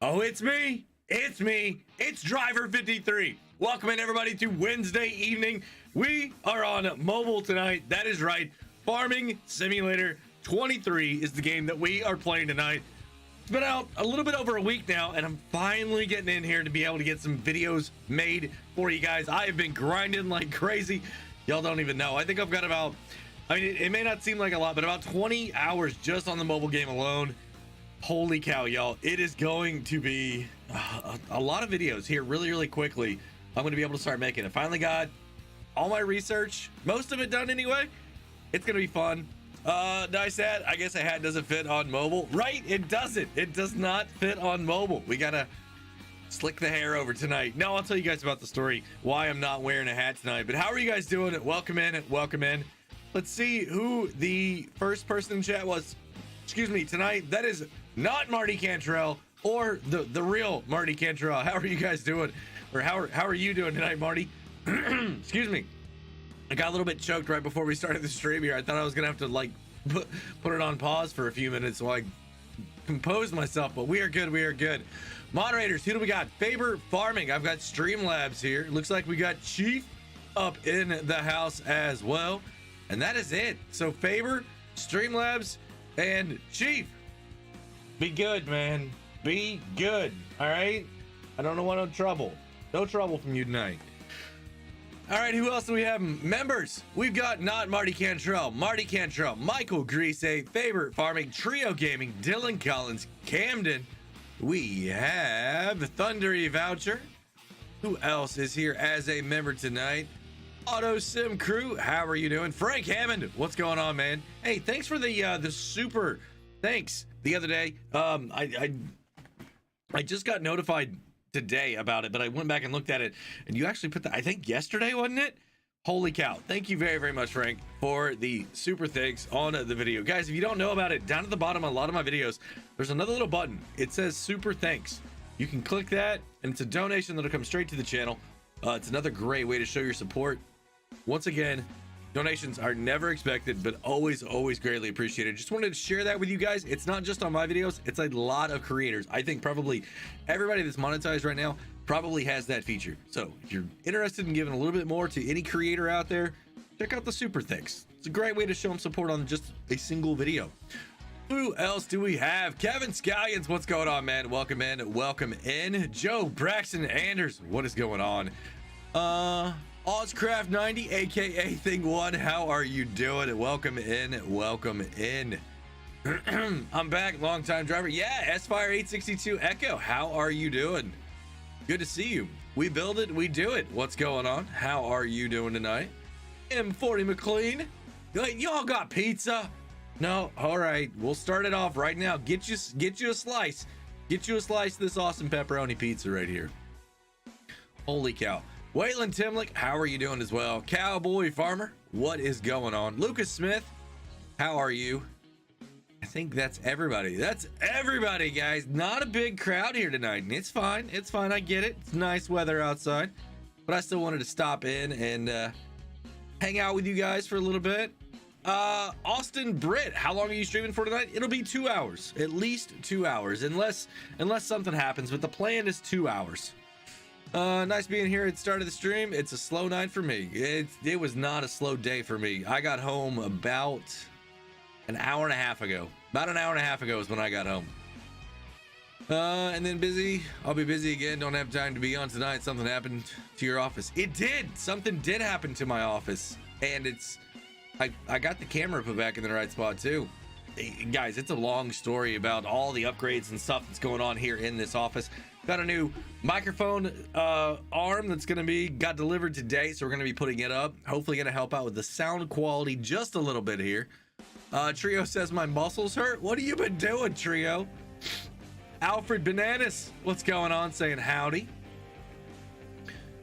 Oh, it's me. It's me. It's Driver 53. Welcome in, everybody, to Wednesday evening. We are on mobile tonight. That is right. Farming Simulator 23 is the game that we are playing tonight. It's been out a little bit over a week now, and I'm finally getting in here to be able to get some videos made for you guys. I have been grinding like crazy. Y'all don't even know. I think I've got about, it may not seem like a lot, but about 20 hours just on the mobile game alone. Holy cow, y'all. It is going to be a lot of videos here really quickly. I'm going to be able to start making it. Finally got all my research, most of it done anyway. It's going to be fun. Nice hat. I guess a hat doesn't fit on mobile. Right, it doesn't. It does not fit on mobile. We got to slick the hair over tonight. No, I'll tell you guys about the story, why I'm not wearing a hat tonight. But how are you guys doing? Welcome in. Welcome in. Let's see who the first person in chat was. Excuse me, tonight. That is not Marty Cantrell or the real Marty Cantrell. How are you guys doing? Or how are you doing tonight, Marty? Excuse me. I got a little bit choked right before we started the stream here. I thought I was gonna have to like put it on pause for a few minutes so I composed myself, but we are good. We are good. Moderators, who do we got? Faber Farming. I've got Streamlabs here. Looks like we got Chief up in the house as well, and that is it. So Faber, Streamlabs, and Chief, be good, man. Be good. All right. I don't want no trouble. No trouble from you tonight. All right, who else do we have? Members. We've got not Marty Cantrell, Marty Cantrell, Michael Grease, Faber Farming, Trio Gaming, Dylan Collins, Camden. We have Thundery Voucher. Who else is here as a member tonight? Auto Sim Crew. How are you doing? Frank Hammond. What's going on, man? Hey, thanks for the super thanks the other day. I just got notified today about it, but I went back and looked at it, and you actually put that, I think yesterday, wasn't it? Holy cow. Thank you very much, Frank, for the super thanks on the video. Guys, if you don't know about it, down at the bottom of a lot of my videos, there's another little button. It says super thanks. You can click that, and it's a donation that'll come straight to the channel. It's another great way to show your support. Once again, donations are never expected, but always greatly appreciated. Just wanted to share that with you guys. It's not just on my videos, it's a lot of creators. I think probably everybody that's monetized right now probably has that feature. So if you're interested in giving a little bit more to any creator out there, check out the super thanks. It's a great way to show them support on just a single video. Who else do we have? Kevin Scallions, what's going on, man? Welcome in. Welcome in. Joe Braxton Anders, what is going on? Ozcraft 90, aka Thing One, how are you doing? Welcome in. Welcome in. I'm back, long time driver. Yeah, S-Fire 862 Echo, how are you doing? Good to see you. We build it, we do it. What's going on? How are you doing tonight? M40 McLean, y'all got pizza? No, all right, we'll start it off right now. Get you a slice. Get you a slice of this awesome pepperoni pizza right here. Holy cow. Waylon Timlick, how are you doing as well? Cowboy Farmer, what is going on? Lucas Smith, how are you? I think that's everybody. That's everybody, guys. Not a big crowd here tonight, and it's fine. It's fine. I get it. It's nice weather outside, but I still wanted to stop in and hang out with you guys for a little bit. Austin Britt, how long are you streaming for tonight? It'll be 2 hours, at least 2 hours, unless something happens, but the plan is 2 hours. Nice being here at the start of the stream. It's a slow night for me. It was not a slow day for me. I got home about an hour and a half ago. About an hour and a half ago is when I got home. And then busy. I'll be busy again. Don't have time to be on tonight. Something happened to your office. It did. Something did happen to my office, and I got the camera put back in the right spot too. Guys, it's a long story about all the upgrades and stuff that's going on here in this office. Got a new microphone arm that's got delivered today, so we're gonna be putting it up. Hopefully gonna help out with the sound quality just a little bit here. Trio says my muscles hurt. What have you been doing, Trio? Alfred Bananas, what's going on? Saying howdy.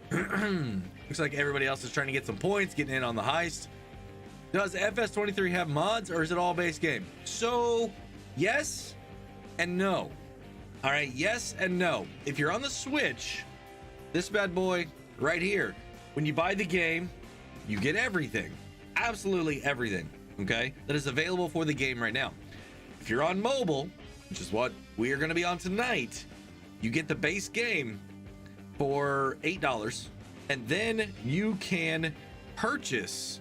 Looks like everybody else is trying to get some points, getting in on the heist. Does FS23 have mods, or is it all base game? So yes and no. All right, yes and no. If you're on the Switch, this bad boy right here, when you buy the game, you get everything, absolutely everything, okay, that is available for the game right now. If you're on mobile, which is what we are going to be on tonight, You get the base game for $8, and then you can purchase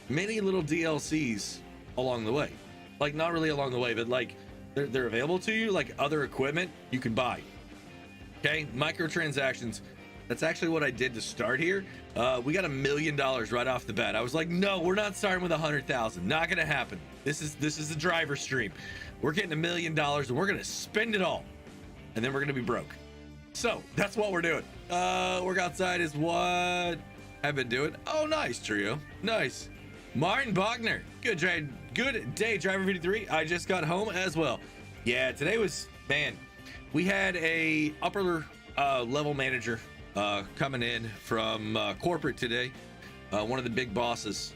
many little DLCs along the way. Like, not really along the way, but like they're available to you, like other equipment you can buy. Okay, microtransactions. That's actually what I did to start here. We got $1 million right off the bat. I was like, no, we're not starting with 100,000. Not gonna happen. This is a driver stream. We're getting $1 million and we're gonna spend it all, and then we're gonna be broke. So that's what we're doing. Work outside is what I've been doing. Oh, nice, Trio. Nice. Martin Bachner. Good day, Driver 53. I just got home as well. Yeah, today was, man, we had a upper level manager coming in from corporate today. One of the big bosses.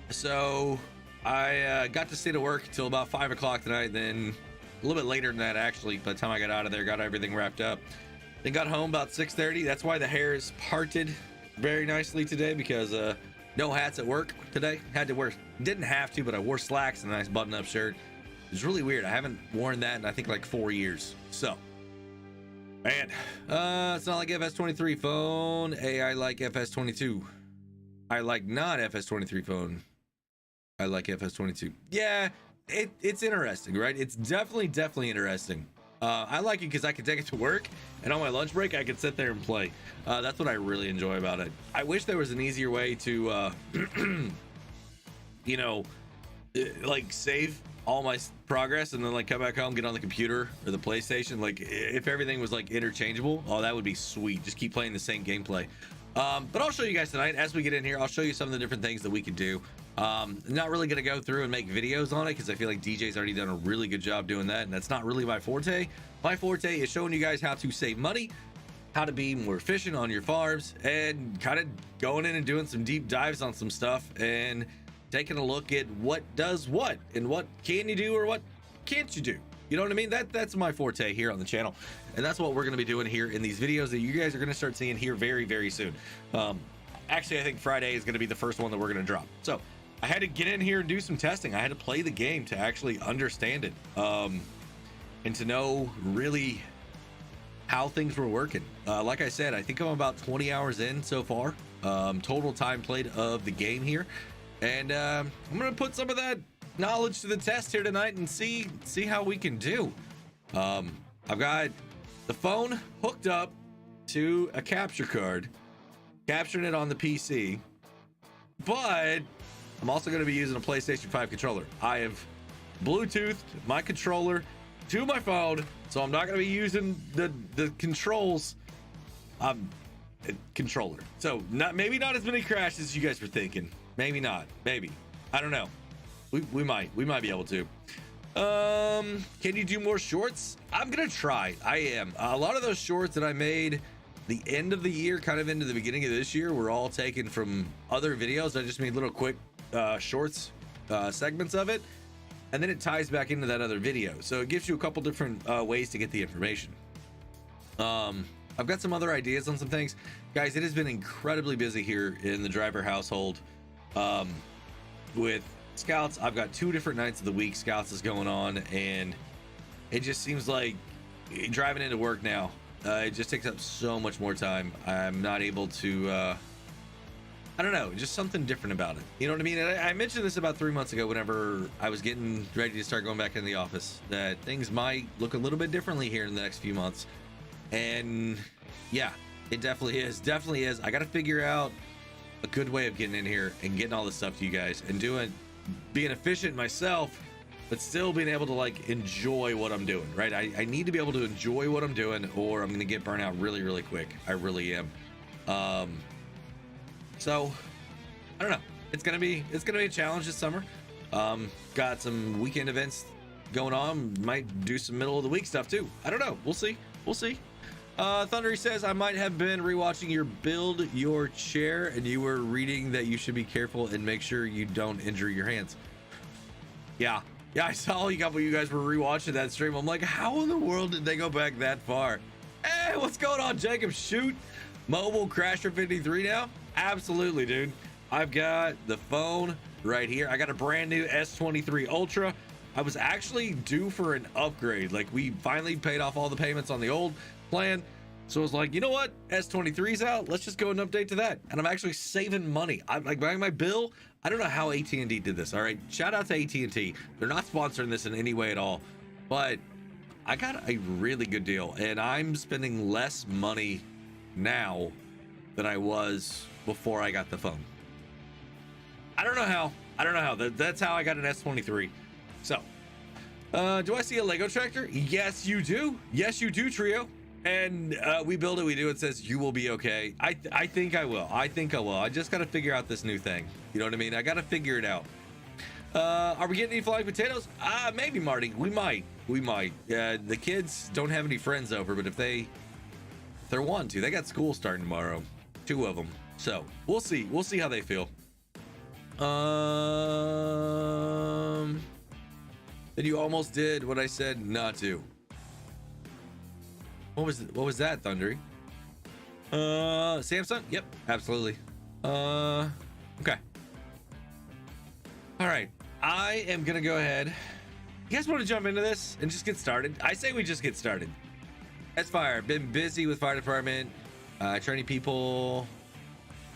So I got to stay to work till about 5 o'clock tonight. Then a little bit later than that, actually, by the time I got out of there, got everything wrapped up. Then got home about 6:30. That's why the hair is parted very nicely today, because no hats at work today. Had to wear, didn't have to, but I wore slacks and a nice button-up shirt. It's really weird. I haven't worn that in, I think, like 4 years. So, man, it's not like FS23 phone. I like FS22. I like not FS23 phone. I like FS22. Yeah, it's interesting, right? It's definitely interesting. I like it because I can take it to work, and on my lunch break I can sit there and play. That's what I really enjoy about it. I wish there was an easier way to you know, like save all my progress and then like come back home, get on the computer or the PlayStation. Like, if everything was like interchangeable, oh, that would be sweet. Just keep playing the same gameplay. But I'll show you guys tonight as we get in here. I'll show you some of the different things that we can do. Not really gonna go through and make videos on it because I feel like DJ's already done a really good job doing that, and that's not really my forte. My forte is showing you guys how to save money, how to be more efficient on your farms, and kind of going in and doing some deep dives on some stuff and taking a look at what does what and what can you do or what can't you do. You know what I mean? That's my forte here on the channel, and that's what we're going to be doing here in these videos that you guys are going to start seeing here very soon. Actually, I think Friday is going to be the first one that we're going to drop. So I had to get in here and do some testing. I had to play the game to actually understand it, and to know really how things were working. Like I said, I think I'm about 20 hours in so far, total time played of the game here, and I'm gonna put some of that knowledge to the test here tonight and see how we can do. I've got the phone hooked up to a capture card, capturing it on the PC, but I'm also going to be using a PlayStation 5 controller. I have Bluetoothed my controller to my phone, so I'm not going to be using the controls controller. So maybe not as many crashes as you guys were thinking. Maybe not. Maybe. I don't know. We might be able to. Can you do more shorts? I'm gonna try. I am. A lot of those shorts that I made the end of the year, kind of into the beginning of this year, were all taken from other videos. I just made little quick shorts segments of it, and then it ties back into that other video, so it gives you a couple different ways to get the information. I've got some other ideas on some things, guys. It has been incredibly busy here in the driver household with Scouts. I've got 2 different nights of the week Scouts is going on, and it just seems like driving into work now, it just takes up so much more time. I'm not able to I don't know, just something different about it. You know what I mean? And I mentioned this about 3 months ago whenever I was getting ready to start going back in the office, that things might look a little bit differently here in the next few months. And yeah, it definitely is. I got to figure out a good way of getting in here and getting all this stuff to you guys and being efficient myself, but still being able to like enjoy what I'm doing, right? I need to be able to enjoy what I'm doing, or I'm going to get burnt out really quick. I really am. So I don't know. It's gonna be a challenge this summer. Got some weekend events going on. Might do some middle of the week stuff too. I don't know. We'll see. Thundery says, I might have been rewatching your build your chair, and you were reading that you should be careful and make sure you don't injure your hands. Yeah, I saw you guys were rewatching that stream. I'm like, how in the world did they go back that far? Hey, what's going on, Jacob? Shoot, mobile Crasher 53 now. Absolutely, dude. I've got the phone right here. I got a brand new S23 Ultra. I was actually due for an upgrade. Like, we finally paid off all the payments on the old plan. So I was like, you know what? S23's out. Let's just go and update to that. And I'm actually saving money. I'm like buying my bill. I don't know how AT&T did this. All right. Shout out to AT&T. They're not sponsoring this in any way at all, but I got a really good deal and I'm spending less money now than I was before I got the phone. I don't know how. That's how I got an S23. So, do I see a Lego tractor? Yes, you do. Yes, you do, Trio. And we build it, we do it, says you will be okay. I think I will. I just got to figure out this new thing. You know what I mean? I got to figure it out. Are we getting any flying potatoes? Maybe, Marty. We might. The kids don't have any friends over, but if they're wanting to, they got school starting tomorrow. 2 of them. So we'll see. We'll see how they feel. Then you almost did what I said not to. What was that, Thundery? Samsung? Yep, absolutely. Okay. All right. I am gonna go ahead. You guys want to jump into this and just get started? I say we just get started. That's fire. Been busy with fire department, training people,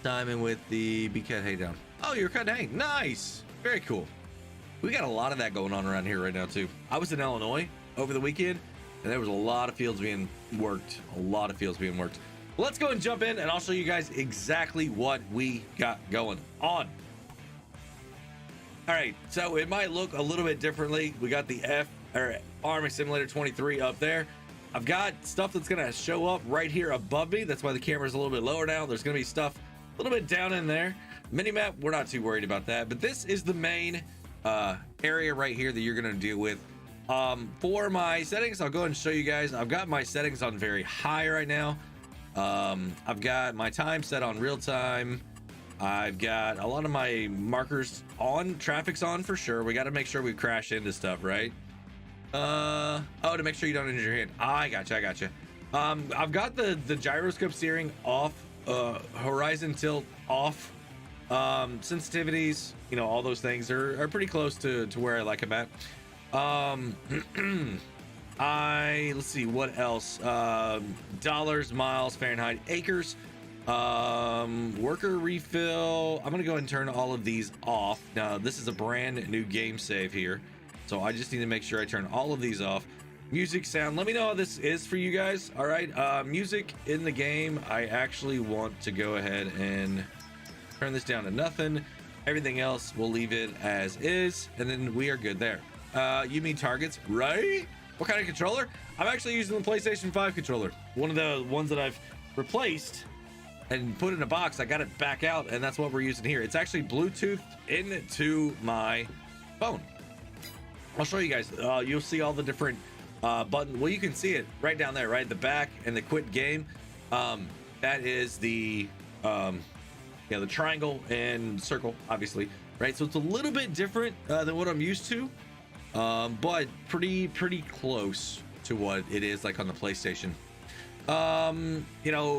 timing with the BCAT hay down. Oh, you're cutting hay. Nice. Very cool. We got a lot of that going on around here right now too. I was in Illinois over the weekend and there was a lot of fields being worked. Let's go and jump in and I'll show you guys exactly what we got going on. All right, so it might look a little bit differently. We got the Farming Simulator 23 up there. I've got stuff that's gonna show up right here above me. That's why the camera's a little bit lower now. There's gonna be stuff a little bit down in there. Minimap, we're not too worried about that, but this is the main area right here that you're gonna deal with. For my settings, I'll go ahead and show you guys. I've got my settings on very high right now. I've got my time set on real time. I've got a lot of my markers on. Traffic's on for sure. We got to make sure we crash into stuff, right? Oh, to make sure you don't injure your hand. I gotcha. I've got the gyroscope steering off, horizon tilt off, sensitivities, you know, all those things are pretty close to where I like them at. Let's see what else. Dollars, miles, Fahrenheit, acres. Worker refill. I'm gonna go ahead and turn all of these off. Now this is a brand new game save here, so I just need to make sure I turn all of these off. Music, sound, let me know how this is for you guys. All right, music in the game, I actually want to go ahead and turn this down to nothing. Everything else we'll leave it as is, and then we are good there. You mean targets, right? What kind of controller? I'm actually using the PlayStation 5 controller, one of the ones that I've replaced and put in a box. I got it back out, and that's what we're using here. It's actually Bluetooth into my phone. I'll show you guys. You'll see all the different buttons. Well, you can see it right down there, right? The back and the quit game. That is the the triangle and circle, obviously, right? So it's a little bit different than what I'm used to, but pretty close to what it is like on the PlayStation.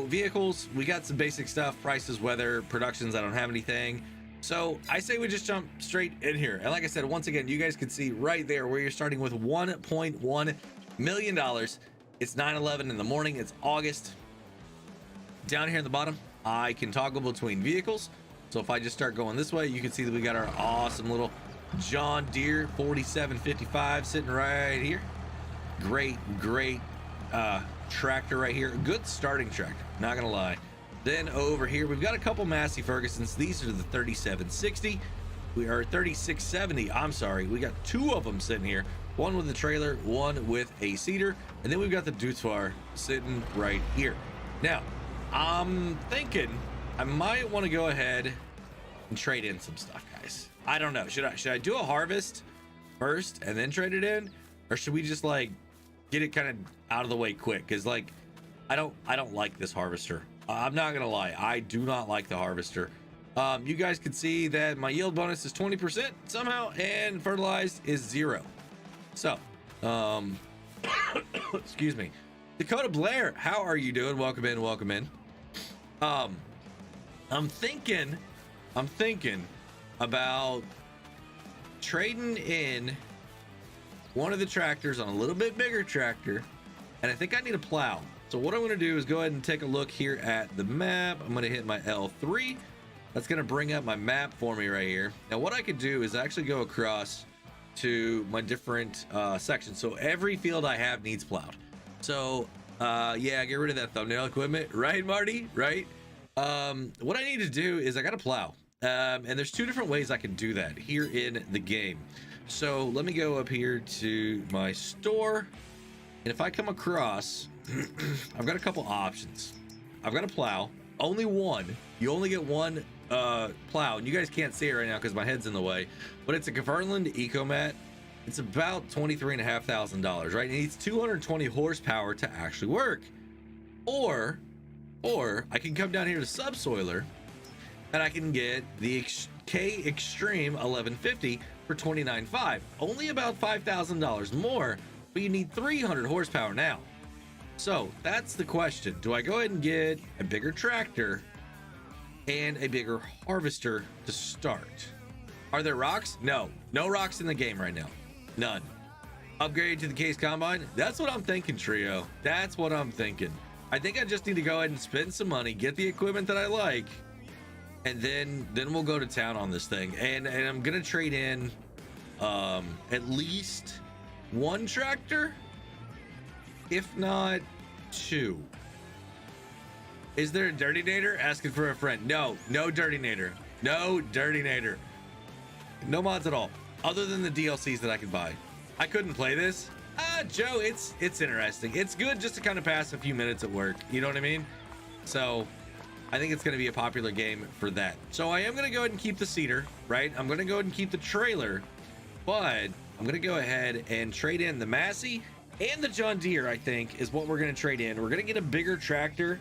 Vehicles, we got some basic stuff, prices, weather, productions. I don't have anything, so I say we just jump straight in here. And like I said, once again, you guys can see right there where you're starting with $1.1 million. It's 9/11 in the morning. It's August. Down here in the bottom, I can toggle between vehicles. So if I just start going this way, you can see that we got our awesome little John Deere 4755 sitting right here. Great tractor right here. Good starting tractor, not gonna lie. Then over here we've got a couple Massey Fergusons. These are the 3760. We are 3670. I'm sorry, we got 2 of them sitting here, one with a trailer, one with a seeder, and then we've got the Dutsvar sitting right here. Now I'm thinking I might want to go ahead and trade in some stuff, guys. I don't know, should I do a harvest first and then trade it in, or should we just like get it kind of out of the way quick? Because like I don't like this harvester. I'm not gonna lie, I do not like the harvester. You guys can see that my yield bonus is 20% somehow, and fertilized is 0. So excuse me. Dakota Blair, how are you doing? Welcome in. I'm thinking about trading in one of the tractors on a little bit bigger tractor, and I think I need a plow. So what I'm going to do is go ahead and take a look here at the map. I'm going to hit my L3. That's going to bring up my map for me right here. Now what I could do is actually go across to my different sections. So every field I have needs plowed. So yeah, get rid of that thumbnail equipment, right, Marty? Right? What I need to do is I got to plow. And there's two different ways I can do that here in the game. So let me go up here to my store. And if I come across, I've got a couple options. I've got a plow, only one. You only get one plow, and you guys can't see it right now because my head's in the way, but it's a Kverneland Ecomat. It's about $23,500, right? It needs 220 horsepower to actually work. Or I can come down here to Subsoiler and I can get the K Extreme 1150 for $29,500, only about $5,000 more, but you need 300 horsepower now. So that's the question. Do I go ahead and get a bigger tractor and a bigger harvester to start? Are there rocks? No rocks in the game right now. None. Upgrade to the Case Combine? That's what I'm thinking, Trio. That's what I'm thinking. I think I just need to go ahead and spend some money, get the equipment that I like, and then we'll go to town on this thing. And I'm gonna trade in at least one tractor, if not two. Is there a Dirty Nader? Asking for a friend. No Dirty Nader. No Dirty Nader. No mods at all, other than the DLCs that I can buy. I couldn't play this. Joe, it's interesting. It's good just to kind of pass a few minutes at work. You know what I mean? So I think it's going to be a popular game for that. So I am going to go ahead and keep the seeder, right? I'm going to go ahead and keep the trailer, but I'm going to go ahead and trade in the Massey and the John Deere, I think, is what we're going to trade in. We're going to get a bigger tractor,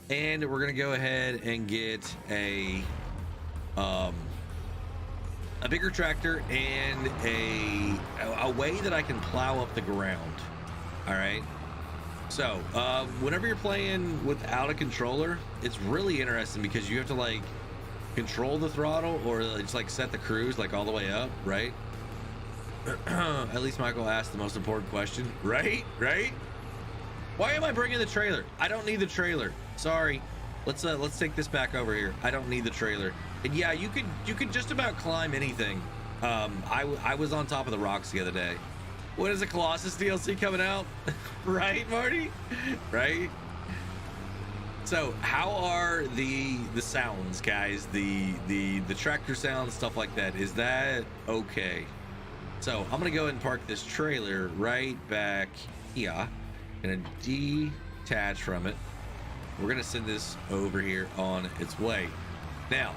and we're going to go ahead and get a bigger tractor and a way that I can plow up the ground. All right. So whenever you're playing without a controller, it's really interesting because you have to like control the throttle or just like set the cruise like all the way up, right? At least Michael asked the most important question, right? Why am I bringing the trailer? I don't need the trailer. Sorry. Let's take this back over here. I don't need the trailer. And yeah, you could just about climb anything. I was on top of the rocks the other day. When is the Colossus DLC coming out? Right, Marty? Right? So how are the sounds, guys? The tractor sounds, stuff like that. Is that okay? So I'm gonna go ahead and park this trailer right back here. Gonna detach from it. We're gonna send this over here on its way. Now,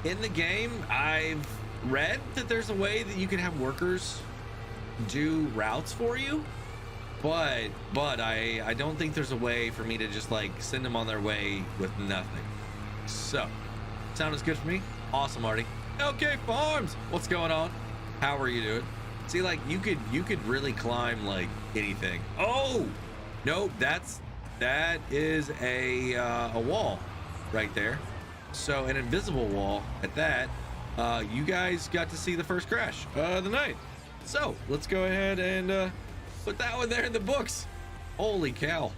in the game, I've read that there's a way that you can have workers do routes for you, but I don't think there's a way for me to just like send them on their way with nothing. So, sound is good for me. Awesome, Marty. Okay, Farms, what's going on? How are you doing? See, like you could really climb like anything. Oh no, that is a wall right there. So an invisible wall at that. You guys got to see the first crash of the night. So let's go ahead and put that one there in the books. Holy cow.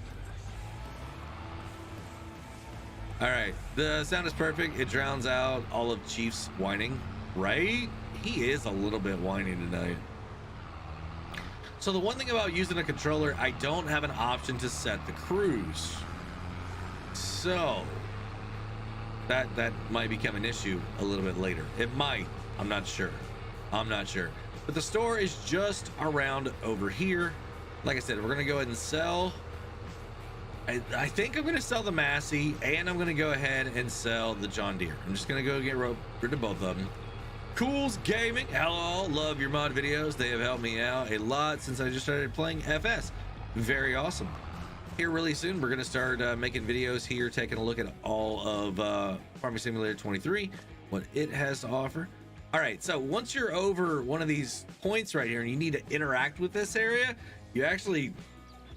All right, the sound is perfect. It drowns out all of Chief's whining, right? He is a little bit whiny tonight. So the one thing about using a controller, I don't have an option to set the cruise. So that might become an issue a little bit later. It might. I'm not sure. But the store is just around over here. Like I said, we're gonna go ahead and sell. I think I'm gonna sell the Massey, and I'm gonna go ahead and sell the John Deere. I'm just gonna go get rid of both of them. Cools Gaming, hello, love your mod videos. They have helped me out a lot since I just started playing FS. Very awesome. Here really soon, we're gonna start making videos here, taking a look at all of Farming Simulator 23, what it has to offer. All right, so once you're over one of these points right here and you need to interact with this area, you actually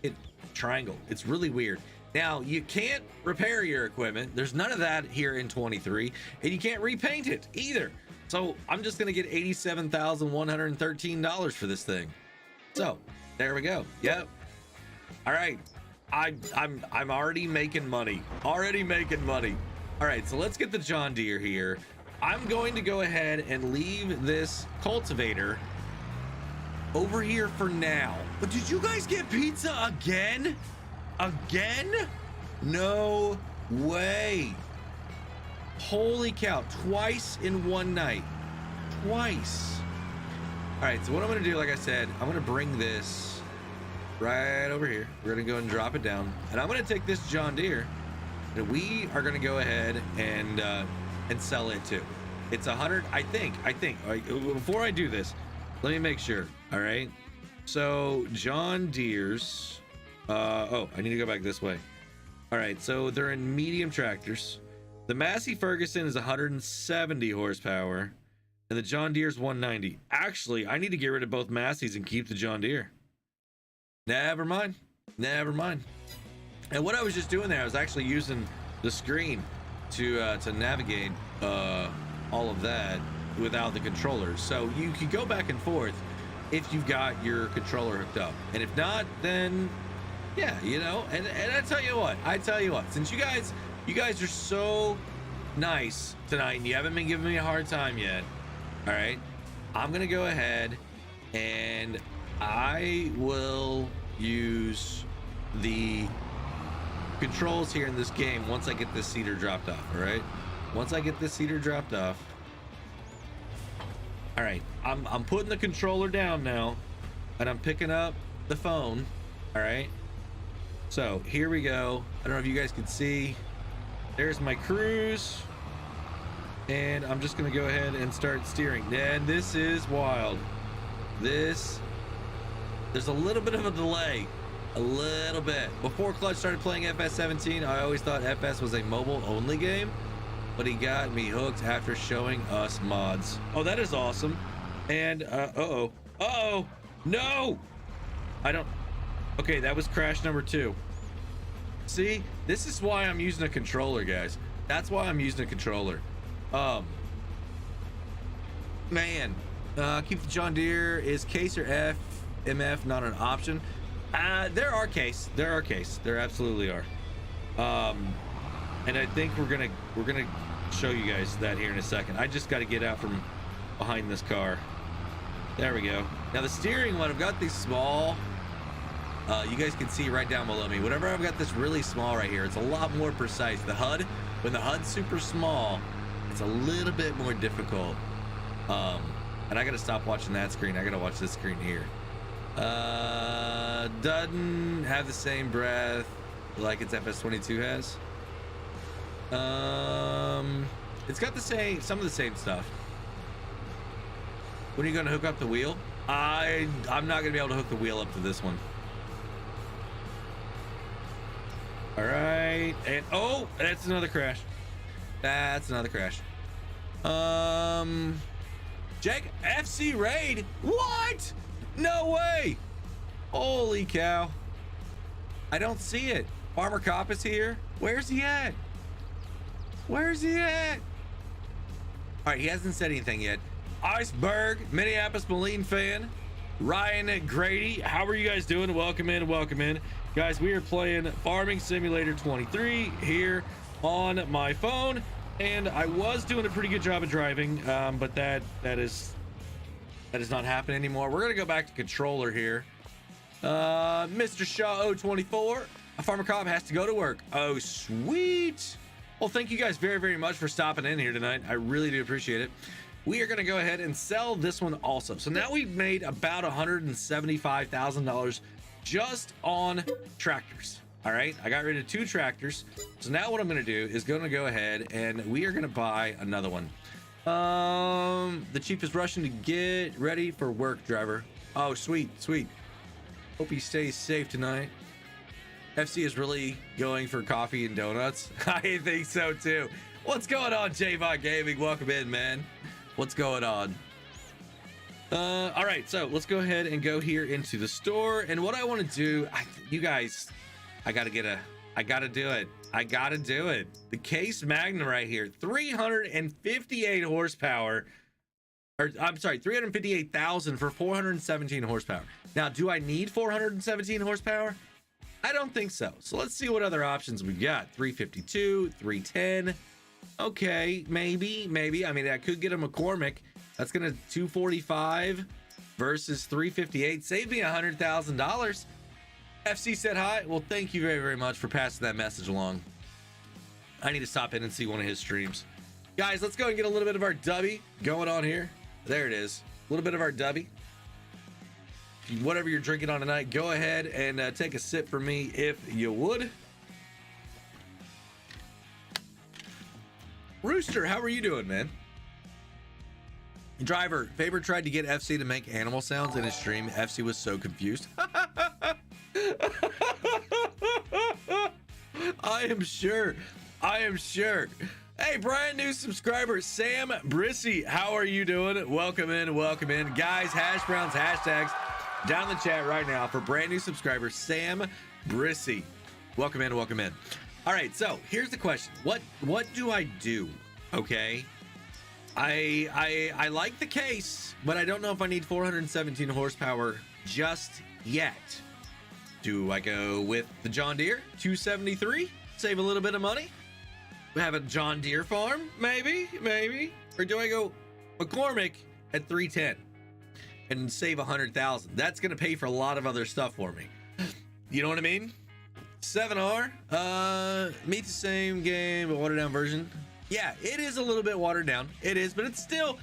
hit triangle. It's really weird. Now, you can't repair your equipment. There's none of that here in 23, and you can't repaint it either. So I'm just gonna get $87,113 for this thing. So there we go. Yep. All right. I'm already making money. Already making money. All right, so let's get the John Deere here. I'm going to go ahead and leave this cultivator over here for now. But did you guys get pizza again? Again? No way. Holy cow, twice in one night. Twice. All right, so what I'm gonna do, like I said, I'm gonna bring this right over here. We're gonna go and drop it down. And I'm gonna take this John Deere and we are gonna go ahead and sell it too. It's 100, I think, before I do this, let me make sure. All right, so John Deere's, oh, I need to go back this way. All right, so they're in medium tractors. The Massey Ferguson is 170 horsepower and the John Deere's 190. Actually, I need to get rid of both Masseys and keep the John Deere. Never mind. Never mind. And what I was just doing there, I was actually using the screen to navigate all of that without the controllers. So you can go back and forth if you've got your controller hooked up. And if not, then yeah, you know, and I tell you what, since you guys are so nice tonight and you haven't been giving me a hard time yet, all right, I'm gonna go ahead and I will use the controls here in this game once I get this seeder dropped off. All right, once I get this seeder dropped off, all right, I'm putting the controller down now and I'm picking up the phone. All right, so here we go. I don't know if you guys can see, there's my cruise and I'm just gonna go ahead and start steering. And this is wild. There's a little bit of a delay, a little bit. Before Clutch started playing FS17, I always thought FS was a mobile only game, but he got me hooked after showing us mods. Oh, that is awesome. And uh-oh, no, I don't. Okay, that was crash number 2. See, this is why I'm using a controller, guys. That's why I'm using a controller. Man, keep the John Deere. Is case or MF not an option? There are case. There absolutely are. And I think we're gonna show you guys that here in a second. I just got to get out from behind this car. There we go. Now the steering one, I've got these small. You guys can see right down below me. Whenever I've got this really small right here, it's a lot more precise. The HUD, when the HUD's super small, it's a little bit more difficult. And I gotta stop watching that screen. I gotta watch this screen here. Doesn't have the same breath like its FS22 has. It's got some of the same stuff. When are you gonna hook up the wheel? I'm not gonna be able to hook the wheel up to this one. All right, and oh, that's another crash. Jake, FC raid? What? No way. Holy cow. I don't see it. Farmer Cop is here. Where's he at? All right, he hasn't said anything yet. Iceberg, Minneapolis Moline fan, Ryan Grady, how are you guys doing? Welcome in. Guys, we are playing Farming Simulator 23 here on my phone, and I was doing a pretty good job of driving, but that is not happening anymore. We're gonna go back to controller here. Mr. Shaw 024, a Farmer Cop has to go to work. Oh, sweet. Well, thank you guys very, very much for stopping in here tonight. I really do appreciate it. We are going to go ahead and sell this one also. So now we've made about $175,000 just on tractors. All right, I got rid of 2 tractors. So now what I'm going to do is going to go ahead and we are going to buy another one. The chief is rushing to get ready for work, driver. Oh, sweet. Hope he stays safe tonight. FC is really going for coffee and donuts. I think so too. What's going on, J-Bot Gaming? Welcome in, man. What's going on? All right, so let's go ahead and go here into the store. And what I want to do, you guys, I gotta do it. The Case Magnum right here, 358 horsepower. or I'm sorry, 358,000 for 417 horsepower. Now, do I need 417 horsepower? I don't think so. So let's see what other options we've got. 352, 310. Okay, maybe. I mean, I could get a McCormick. That's gonna 245 versus 358. Save me $100,000. FC said hi. Well, thank you very, very much for passing that message along. I need to stop in and see one of his streams. Guys, let's go and get a little bit of our dubby going on here. There it is. A little bit of our dubby. Whatever you're drinking on tonight, go ahead and take a sip for me if you would. Rooster, how are you doing, man? Driver, Faber tried to get FC to make animal sounds in his stream. FC was so confused. I am sure. Hey, brand new subscriber, Sam Brissy, how are you doing? Welcome in. Guys, hash browns, hashtags down in the chat right now for brand new subscriber, Sam Brissy. Welcome in. All right, so here's the question. What do I do? Okay. I like the case, but I don't know if I need 417 horsepower just yet. Do I go with the John Deere 273? Save a little bit of money? Have a John Deere farm? Maybe. Or do I go McCormick at 310 and save 100,000? That's going to pay for a lot of other stuff for me. You know what I mean? 7R, meet the same game, but watered down version. Yeah, it is a little bit watered down. It is, but it's still,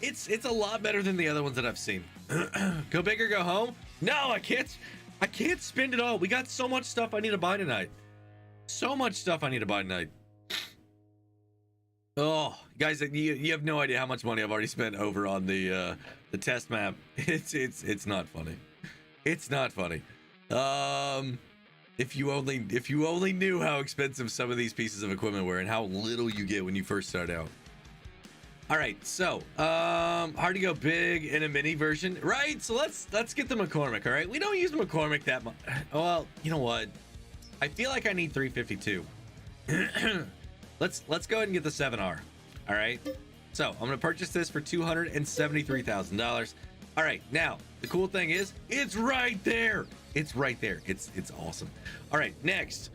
it's a lot better than the other ones that I've seen. Go big or go home? No, I can't spend it all. We got so much stuff I need to buy tonight. Oh, guys, you have no idea how much money I've already spent over on the test map. It's not funny. It's not funny. If you only knew how expensive some of these pieces of equipment were and how little you get when you first start out. All right, so hard to go big in a mini version, right? So let's get the McCormick. All right, we don't use McCormick that much. Well, you know what? I feel like I need 352. Let's go ahead and get the 7R. All right. So I'm gonna purchase this for $273,000. All right. Now the cool thing is it's right there. It's awesome. All right. Next,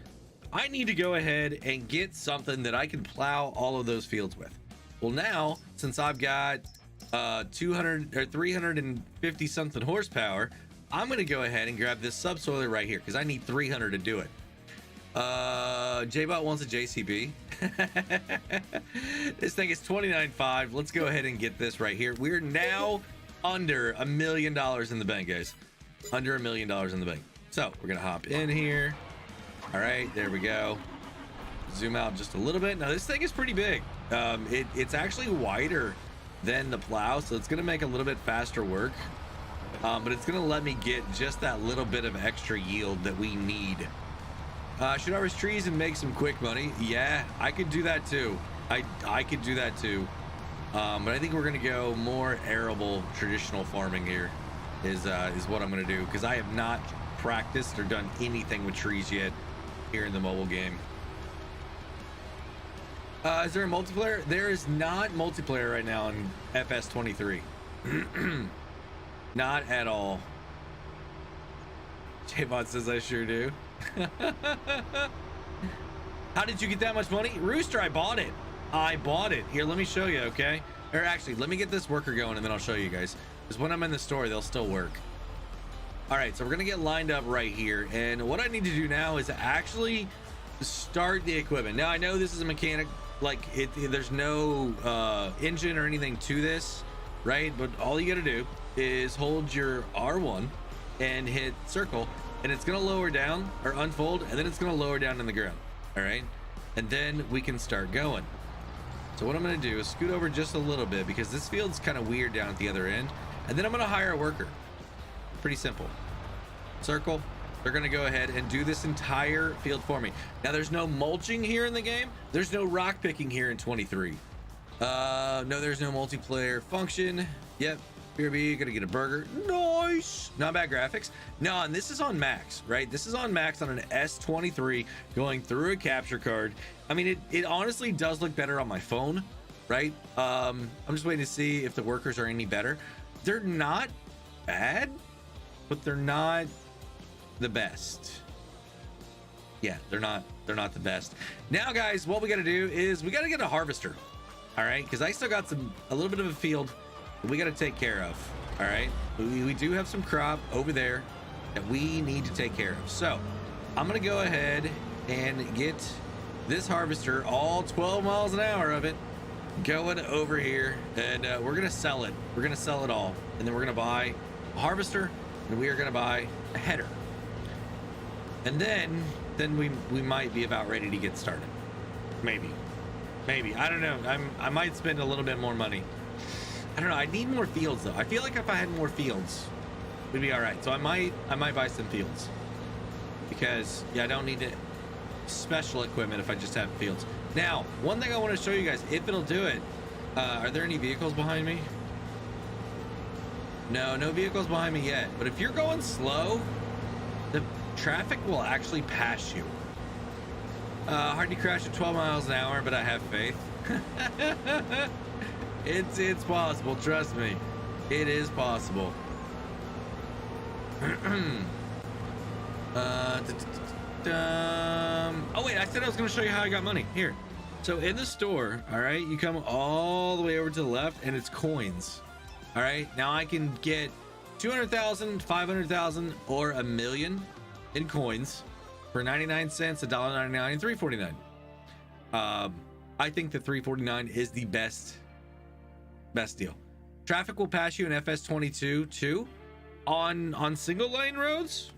I need to go ahead and get something that I can plow all of those fields with. Well, now since I've got 200 or 350 something horsepower, I'm gonna go ahead and grab this subsoiler right here because I need 300 to do it. J-Bot wants a JCB. This thing is $29.5. Let's go ahead and get this right here. We're now under $1 million in the bank, guys. Under $1 million in the bank. So we're gonna hop in here. All right, there we go. Zoom out just a little bit. Now this thing is pretty big. It's actually wider than the plow, so it's gonna make a little bit faster work. But it's gonna let me get just that little bit of extra yield that we need. Should harvest trees and make some quick money? Yeah, I could do that too. I could do that too. But I think we're gonna go more arable traditional farming here is what I'm gonna do, because I have not practiced or done anything with trees yet here in the mobile game. Is there a multiplayer? There is not multiplayer right now in FS23. Not at all. J-Bot says I sure do. How did you get that much money? Rooster, I bought it. Here, let me show you, okay? Or actually, let me get this worker going and then I'll show you guys, because when I'm in the store they'll still work. All right, so we're gonna get lined up right here, and what I need to do now is actually start the equipment. Now I know this is a mechanic, like there's no engine or anything to this, right? But all you gotta do is hold your R1 and hit circle, and it's gonna lower down or unfold, and then it's gonna lower down in the ground. All right, and then we can start going. So what I'm gonna do is scoot over just a little bit, because this field's kind of weird down at the other end, and then I'm gonna hire a worker. Pretty simple. Circle. They're gonna go ahead and do this entire field for me. Now there's no mulching here in the game. There's no rock picking here in 23. No, there's no multiplayer function. Yep. BRB, gonna get a burger. Nice. Not bad graphics. No, and this is on max, right? This is on max on an S23 going through a capture card. I mean, it honestly does look better on my phone, right? I'm just waiting to see if the workers are any better. They're not bad, but they're not the best. Yeah, they're not the best. Now, guys, what we got to do is we got to get a harvester. All right, because I still got a little bit of a field that we got to take care of. All right, we do have some crop over there that we need to take care of. So I'm gonna go ahead and get this harvester, all 12 miles an hour of it, going over here, and we're gonna sell it. We're gonna sell it all, and then we're gonna buy a harvester, and we are gonna buy a header, and then we might be about ready to get started. Maybe I don't know. I might spend a little bit more money. I don't know. I need more fields though. I feel like if I had more fields, we'd be all right. So I might buy some fields, because yeah, I don't need special equipment if I just have fields. Now, one thing I want to show you guys, if it'll do it, are there any vehicles behind me? No vehicles behind me yet. But if you're going slow, the traffic will actually pass you. Hard to crash at 12 miles an hour, but I have faith. It's possible, trust me. It is possible. Oh wait, I said I was going to show you how I got money. Here. So in the store, all right, you come all the way over to the left and it's coins. All right, now I can get 200,000, 500,000, or a million in coins for 99 cents, $1.99, and $3.49. I think the $3.49 is the best deal. Traffic will pass you in FS22 too on single lane roads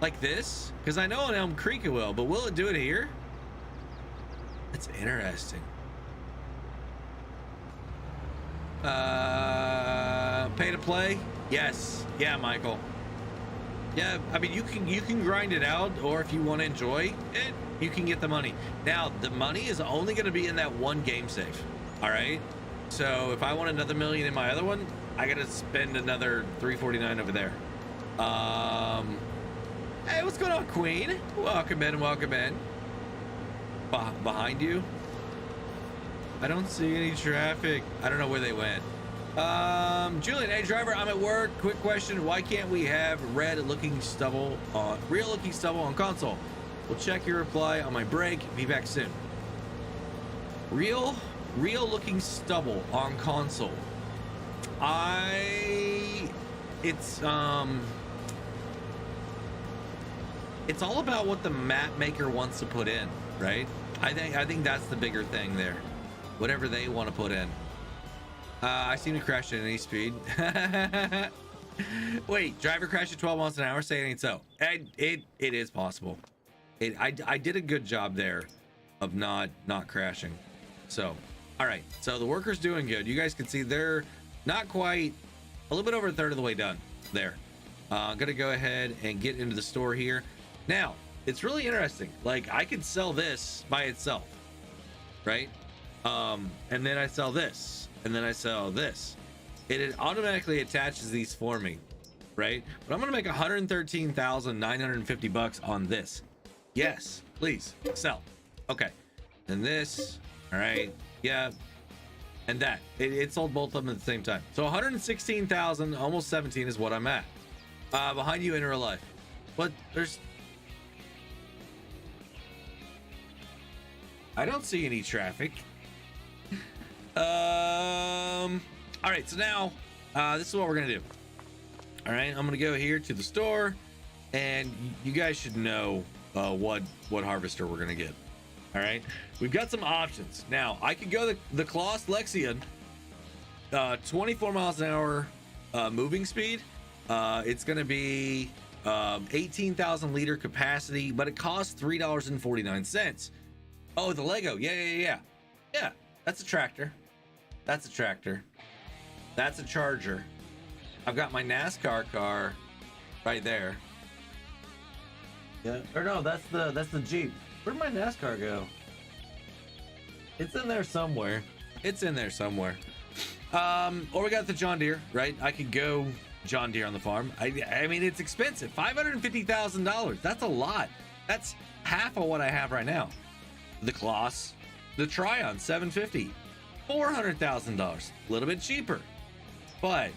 like this, because I know in Elm Creek it will, but will it do it here? That's interesting. Pay to play? Yes. Yeah, Michael. Yeah, I mean, you can grind it out, or if you want to enjoy it, you can get the money. Now, the money is only going to be in that one game save. All right. So if I want another million in my other one, I got to spend another $3.49 over there. Hey, what's going on, Queen? Welcome in, welcome in. Behind you? I don't see any traffic. I don't know where they went. Julian, hey driver, I'm at work. Quick question: why can't we have real looking stubble on console? We'll check your reply on my break. Be back soon. Real looking stubble on console. It's all about what the map maker wants to put in, right? I think that's the bigger thing there. Whatever they want to put in. I seem to crash at any speed. Wait, driver crashed at 12 miles an hour? Say it ain't so. It is possible. I did a good job there of not crashing. So, all right. So the worker's doing good. You guys can see they're not quite, a little bit over a third of the way done there. I'm gonna go ahead and get into the store here. Now, it's really interesting. Like, I could sell this by itself, right? And then I sell this. And then I sell this. It automatically attaches these for me, right? But I'm gonna make 113,950 bucks on this. Yes, please sell. Okay, and this, all right, yeah, and that. It sold both of them at the same time. So 116,000, almost 17 is what I'm at. Behind you in real life, but I don't see any traffic. All right, so now this is what we're gonna do. All right, I'm gonna go here to the store, and you guys should know what harvester we're gonna get. All right, we've got some options. Now I could go the Kloss Lexion, 24 miles an hour moving speed. It's gonna be 18,000 liter capacity, but it costs $3.49. Oh, the Lego. Yeah, that's a tractor. That's a tractor. That's a Charger. I've got my NASCAR car right there. Yeah, or no, that's the Jeep. Where'd my NASCAR go? It's in there somewhere. It's in there somewhere. Or we got the John Deere, right? I could go John Deere on the farm. I mean, it's expensive. $550,000. That's a lot. That's half of what I have right now. The Kloss. The Tryon 750, $400,000, a little bit cheaper, but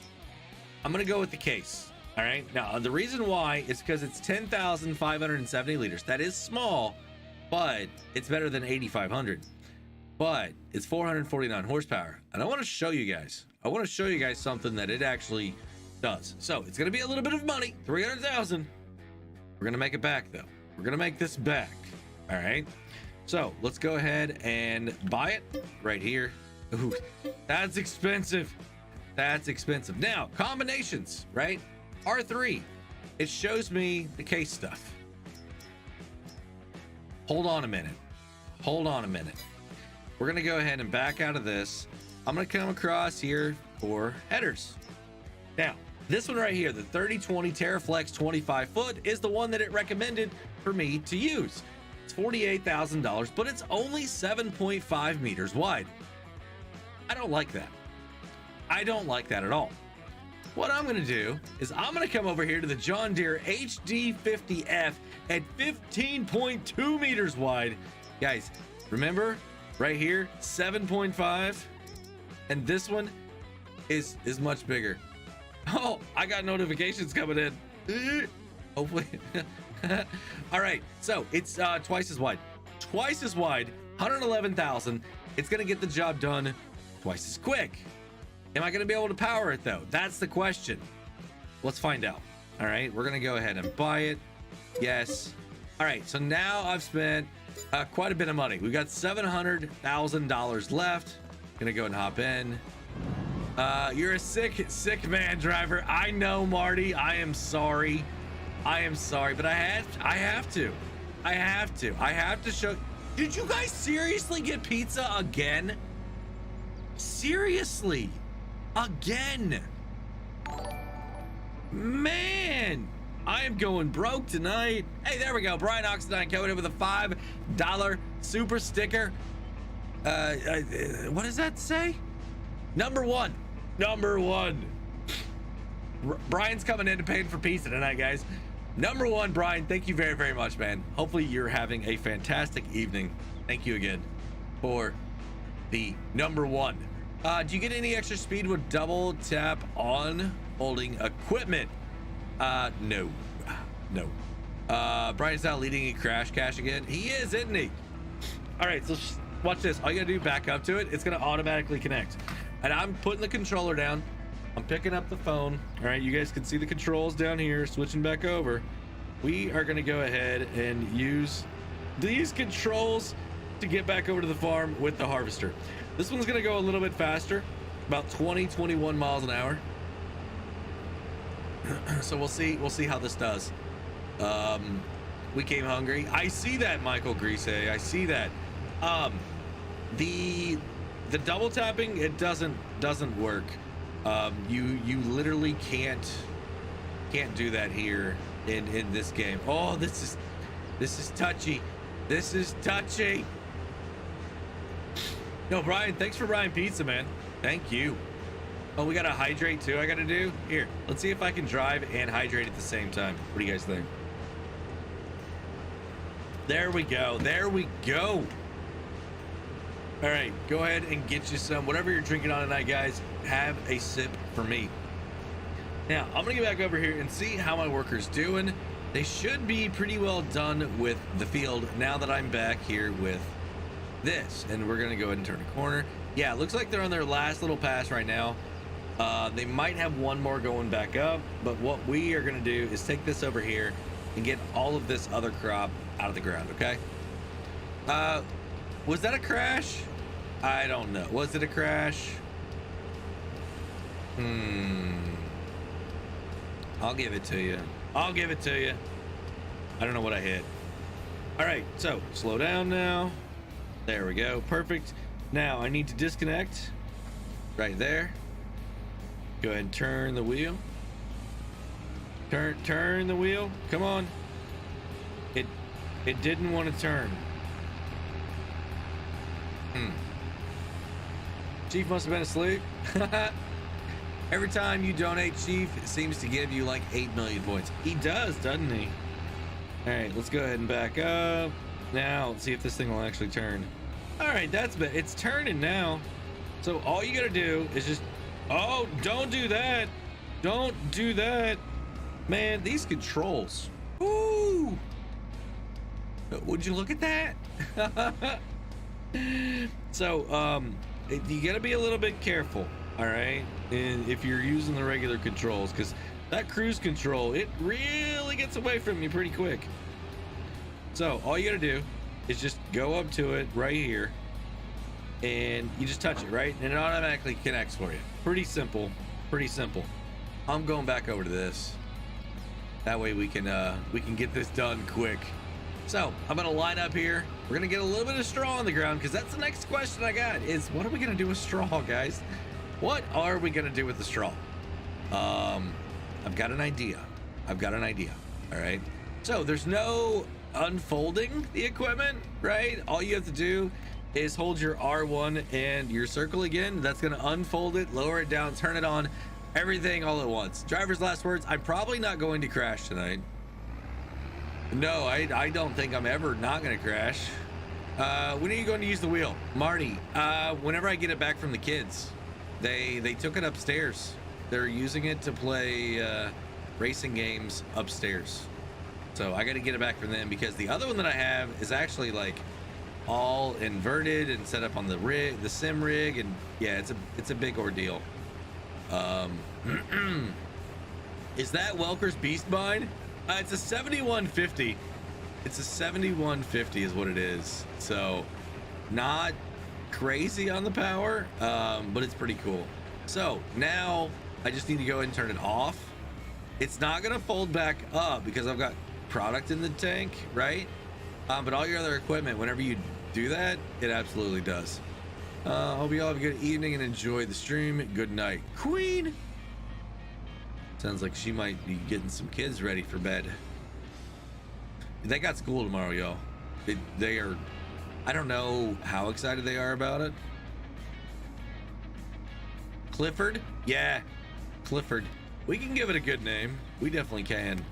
I'm gonna go with the case. All right, now the reason why is because it's 10,570 liters. That is small, but it's better than 8,500. But it's 449 horsepower, and I want to show you guys. I want to show you guys something that it actually does. So it's gonna be a little bit of money, 300,000. We're gonna make it back though. We're gonna make this back. All right. So let's go ahead and buy it right here. Ooh, that's expensive. That's expensive. Now, combinations, right? R3, it shows me the case stuff. Hold on a minute. Hold on a minute. We're going to go ahead and back out of this. I'm going to come across here for headers. Now, this one right here, the 3020 Terraflex 25 foot, is the one that it recommended for me to use. It's $48,000, but it's only 7.5 meters wide. I don't like that. I don't like that at all. What I'm going to do is I'm going to come over here to the John Deere HD50F at 15.2 meters wide. Guys, remember right here, 7.5, and this one is much bigger. Oh, I got notifications coming in. Hopefully. All right, so it's twice as wide, 111,000. It's going to get the job done twice as quick. Am I going to be able to power it though? That's the question. Let's find out. All right, we're going to go ahead and buy it. Yes. All right, so now I've spent quite a bit of money. We've got $700,000 left. Gonna go and hop in. You're a sick man, driver. I know, Marty. I am sorry. I am sorry, but I have to show. Did you guys seriously get pizza again? Seriously? Again? Man, I am going broke tonight. Hey, there we go. Brian Oxidine coming in with a $5 super sticker. What does that say? Number one. Brian's coming in to pay for pizza tonight, guys. Number one, Brian, thank you very, very much, man. Hopefully you're having a fantastic evening. Thank you again for the number one. Do you get any extra speed with double tap on holding equipment? No. Brian's now leading a crash cache again. He is, isn't he? All right, so watch this. All you gotta do, back up to it. It's gonna automatically connect. And I'm putting the controller down. I'm picking up the phone. All right, you guys can see the controls down here, switching back over. We are gonna go ahead and use these controls to get back over to the farm with the harvester. This one's gonna go a little bit faster, about 21 miles an hour. So we'll see how this does. We came hungry. I see that, Michael Grease. I see that. The double tapping, it doesn't work. You literally can't do that here in this game. Oh, this is touchy. This is touchy. No, Brian, thanks for Brian Pizza, man. Thank you. Oh, we got to hydrate too. I got to do here. Let's see if I can drive and hydrate at the same time. What do you guys think? There we go. There we go. All right, go ahead and get you some, whatever you're drinking on tonight, guys. Have a sip for me. Now, I'm gonna get back over here and see how my workers doing. They should be pretty well done with the field now that I'm back here with this. And we're gonna go ahead and turn a corner. Yeah, it looks like they're on their last little pass right now. They might have one more going back up, but what we are gonna do is take this over here and get all of this other crop out of the ground, okay? Was that a crash? I don't know. Was it a crash? I'll give it to you. I'll give it to you. I don't know what I hit. All right, so slow down now. There we go. Perfect. Now I need to disconnect right there. Go ahead and turn the wheel. Turn the wheel. Come on. It didn't want to turn. Chief must have been asleep. Every time you donate, Chief, it seems to give you like 8 million points. He does, doesn't he? All right, let's go ahead and back up. Now, let's see if this thing will actually turn. All right, that's been, it's turning now. So all you gotta do is just, oh, don't do that. Don't do that. Man, these controls. Ooh. Would you look at that? So, you gotta be a little bit careful, all right? And if you're using the regular controls, because that cruise control, it really gets away from you pretty quick. So all you gotta do is just go up to it right here, and you just touch it, right? And it automatically connects for you. Pretty simple, pretty simple. I'm going back over to this. That way we can get this done quick. So I'm gonna line up here. We're gonna get a little bit of straw on the ground, because that's the next question I got is, what are we gonna do with straw, guys? What are we gonna do with the straw? I've got an idea. I've got an idea. All right. So there's no unfolding the equipment, right? All you have to do is hold your R1 and your circle again. That's gonna unfold it, lower it down, turn it on, everything all at once. Driver's last words, I'm probably not going to crash tonight. No, I don't think I'm ever not gonna crash. When are you going to use the wheel? Marty, whenever I get it back from the kids. They took it upstairs. They're using it to play racing games upstairs. So I got to get it back from them, because the other one that I have is actually like all inverted and set up on the rig, the sim rig, and yeah, it's a big ordeal. Is that Welker's Beast Mine? It's a 7150. It's a 7150 is what it is. So not crazy on the power, but it's pretty cool. So now I just need to go ahead and turn it off. It's not gonna fold back up because I've got product in the tank, right? But all your other equipment, whenever you do that, it absolutely does. Hope you all have a good evening and enjoy the stream. Good night, Queen. Sounds like she might be getting some kids ready for bed. They got school tomorrow, y'all. They are, I don't know how excited they are about it. Clifford? Yeah, Clifford. We can give it a good name. We definitely can.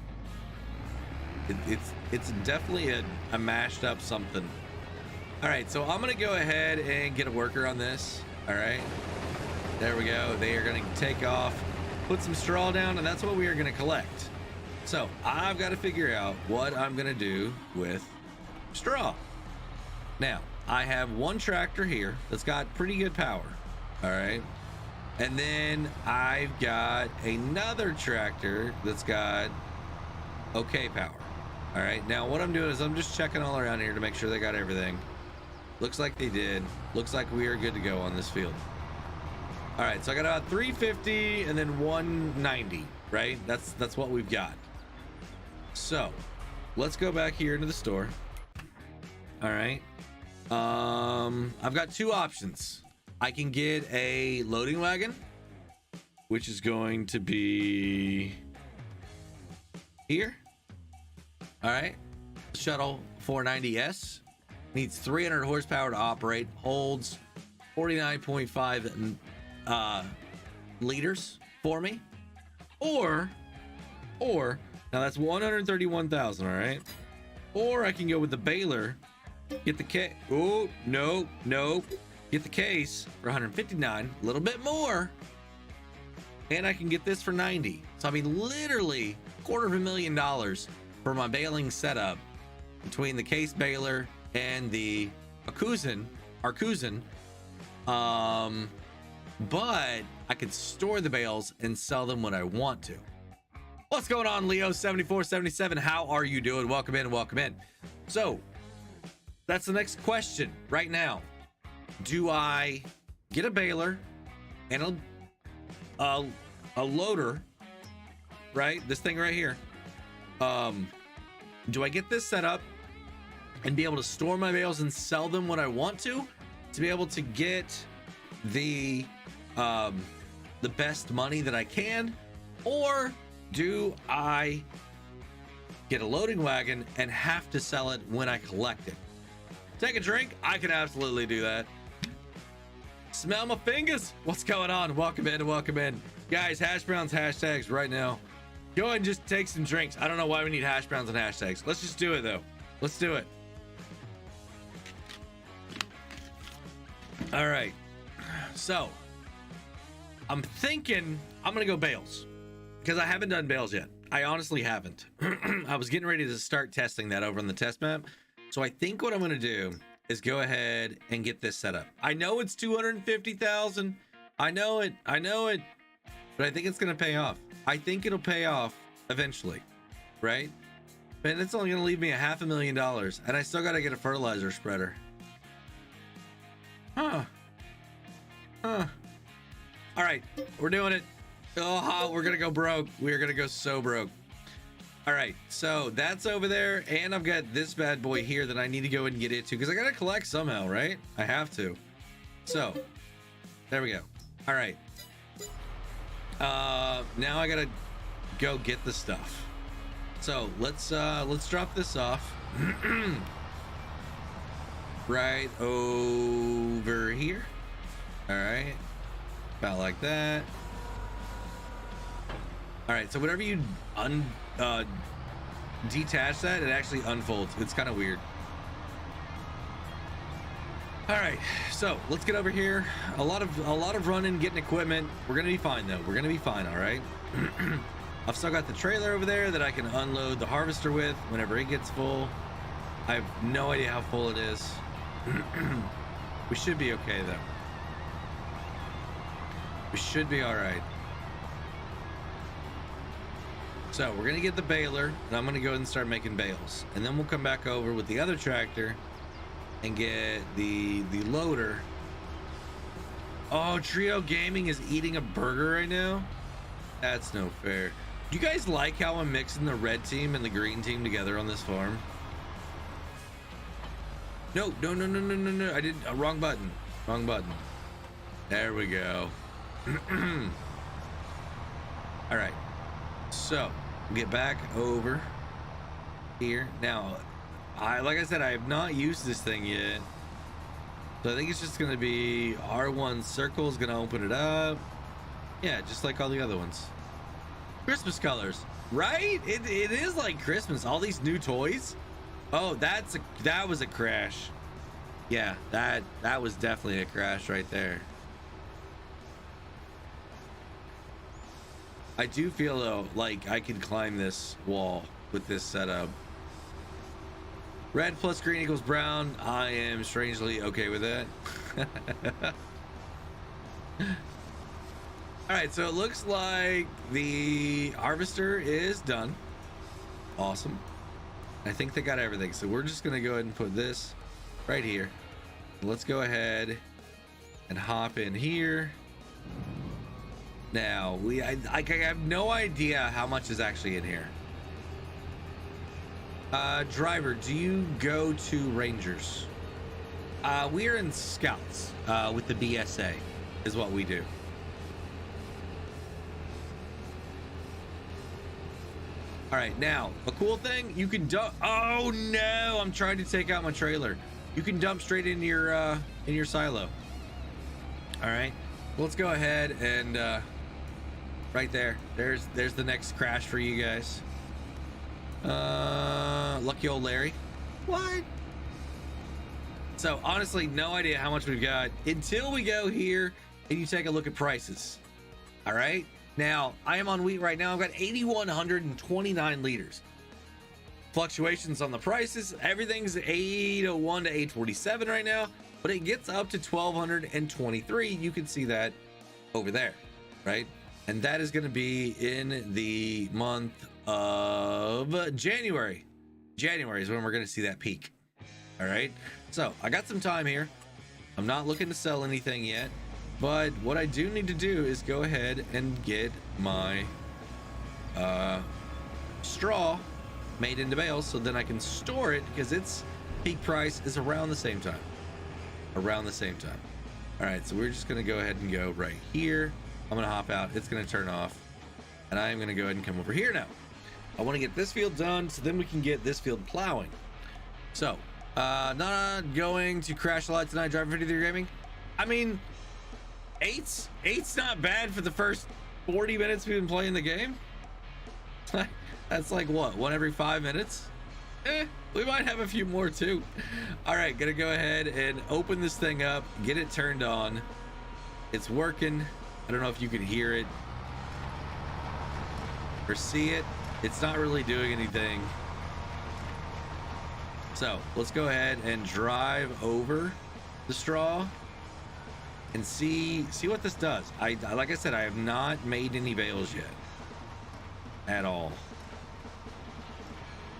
It's definitely a mashed up something. All right, so I'm gonna go ahead and get a worker on this. All right, there we go. They are gonna take off, put some straw down, and that's what we are gonna collect. So I've got to figure out what I'm gonna do with straw. Now I have one tractor here that's got pretty good power. All right, and then I've got another tractor that's got okay power. All right, now what I'm doing is I'm just checking all around here to make sure they got everything. Looks like they did. Looks like we are good to go on this field. All right, so I got about 350 and then 190, right? That's what we've got. So let's go back here into the store. All right, I've got two options. I can get a loading wagon, which is going to be here. All right, shuttle 490S needs 300 horsepower to operate, holds 49.5 liters for me, or now that's 131,000. All right, or I can go with the baler, get the case. Oh no, get the case for 159, a little bit more, and I can get this for 90. So I mean, literally $250,000 for my baling setup between the case baler and the Arcusin. But I could store the bales and sell them when I want to. What's going on, Leo 7477? How are you doing? Welcome in, welcome in. So that's the next question right now. Do I get a baler and a loader, right? This thing right here. Do I get this set up and be able to store my bales and sell them when I want to be able to get the best money that I can? Or do I get a loading wagon and have to sell it when I collect it? Take a drink? I can absolutely do that. Smell my fingers. What's going on? Welcome in, welcome in. Guys, hash browns hashtags right now. Go ahead and just take some drinks. I don't know why we need hash browns and hashtags. Let's just do it though. Let's do it. All right. So I'm thinking I'm going to go bales because I haven't done bales yet. I honestly haven't. I was getting ready to start testing that over on the test map. So I think what I'm going to do is go ahead and get this set up. I know it's 250,000. I know it, but I think it's going to pay off. I think it'll pay off eventually, right? Man, it's only going to leave me $500,000, and I still got to get a fertilizer spreader. Huh. All right, we're doing it. Oh, we're gonna go broke. We're gonna go so broke. All right, so that's over there, and I've got this bad boy here that I need to go and get it to because I gotta collect somehow, right? I have to. So there we go. All right. Now I gotta go get the stuff. So let's drop this off. Right over here. All right, about like that. All right, so whenever you detach that, it actually unfolds. It's kind of weird. All right, so let's get over here. A lot of running, getting equipment. We're gonna be fine though. We're gonna be fine. All right. I've still got the trailer over there that I can unload the harvester with whenever it gets full. I have no idea how full it is. We should be okay though. We should be all right. So we're gonna get the baler, and I'm gonna go ahead and start making bales, and then we'll come back over with the other tractor and get the loader. Oh, Trio Gaming is eating a burger right now. That's no fair. Do you guys like how I'm mixing the red team and the green team together on this farm? No. I did a wrong button. Wrong button. There we go. All right, so we'll get back over here now. Like I said, I have not used this thing yet, so I think it's just going to be R1 circle is going to open it up. Yeah, just like all the other ones. Christmas colors, right? It is like Christmas. All these new toys. Oh, that was a crash. Yeah, that was definitely a crash right there. I do feel though like I can climb this wall with this setup. Red plus green equals brown. I am strangely okay with that. All right, so it looks like the harvester is done. Awesome. I think they got everything, so we're just gonna go ahead and put this right here. Let's go ahead and hop in here. Now I have no idea how much is actually in here. Driver, do you go to Rangers? We're in Scouts with the BSA is what we do. All right, now a cool thing, you can dump. Oh no, I'm trying to take out my trailer. You can dump straight in your silo. All right, let's go ahead and right there's the next crash for you guys. Lucky old Larry. What? So honestly, no idea how much we've got until we go here and you take a look at prices. All right, now I am on wheat right now. I've got 8,129 liters. Fluctuations on the prices, everything's 801 to 847 right now, but it gets up to 1,223. You can see that over there, right? And that is going to be in the month of January. January is when we're going to see that peak. All right, so I got some time here. I'm not looking to sell anything yet, but what I do need to do is go ahead and get my straw made into bales, so then I can store it because its peak price is around the same time. All right, so we're just going to go ahead and go right here. I'm going to hop out. It's going to turn off, and I'm going to go ahead and come over here now. I want to get this field done so then we can get this field plowing. So not going to crash a lot tonight, Driver 53 Gaming. I mean, eight's not bad for the first 40 minutes we've been playing the game. That's like what, one every 5 minutes? We might have a few more too. All right, gonna go ahead and open this thing up, get it turned on. It's working. I don't know if you can hear it or see it. It's not really doing anything. So let's go ahead and drive over the straw and see what this does. Like I said, I have not made any bales yet at all.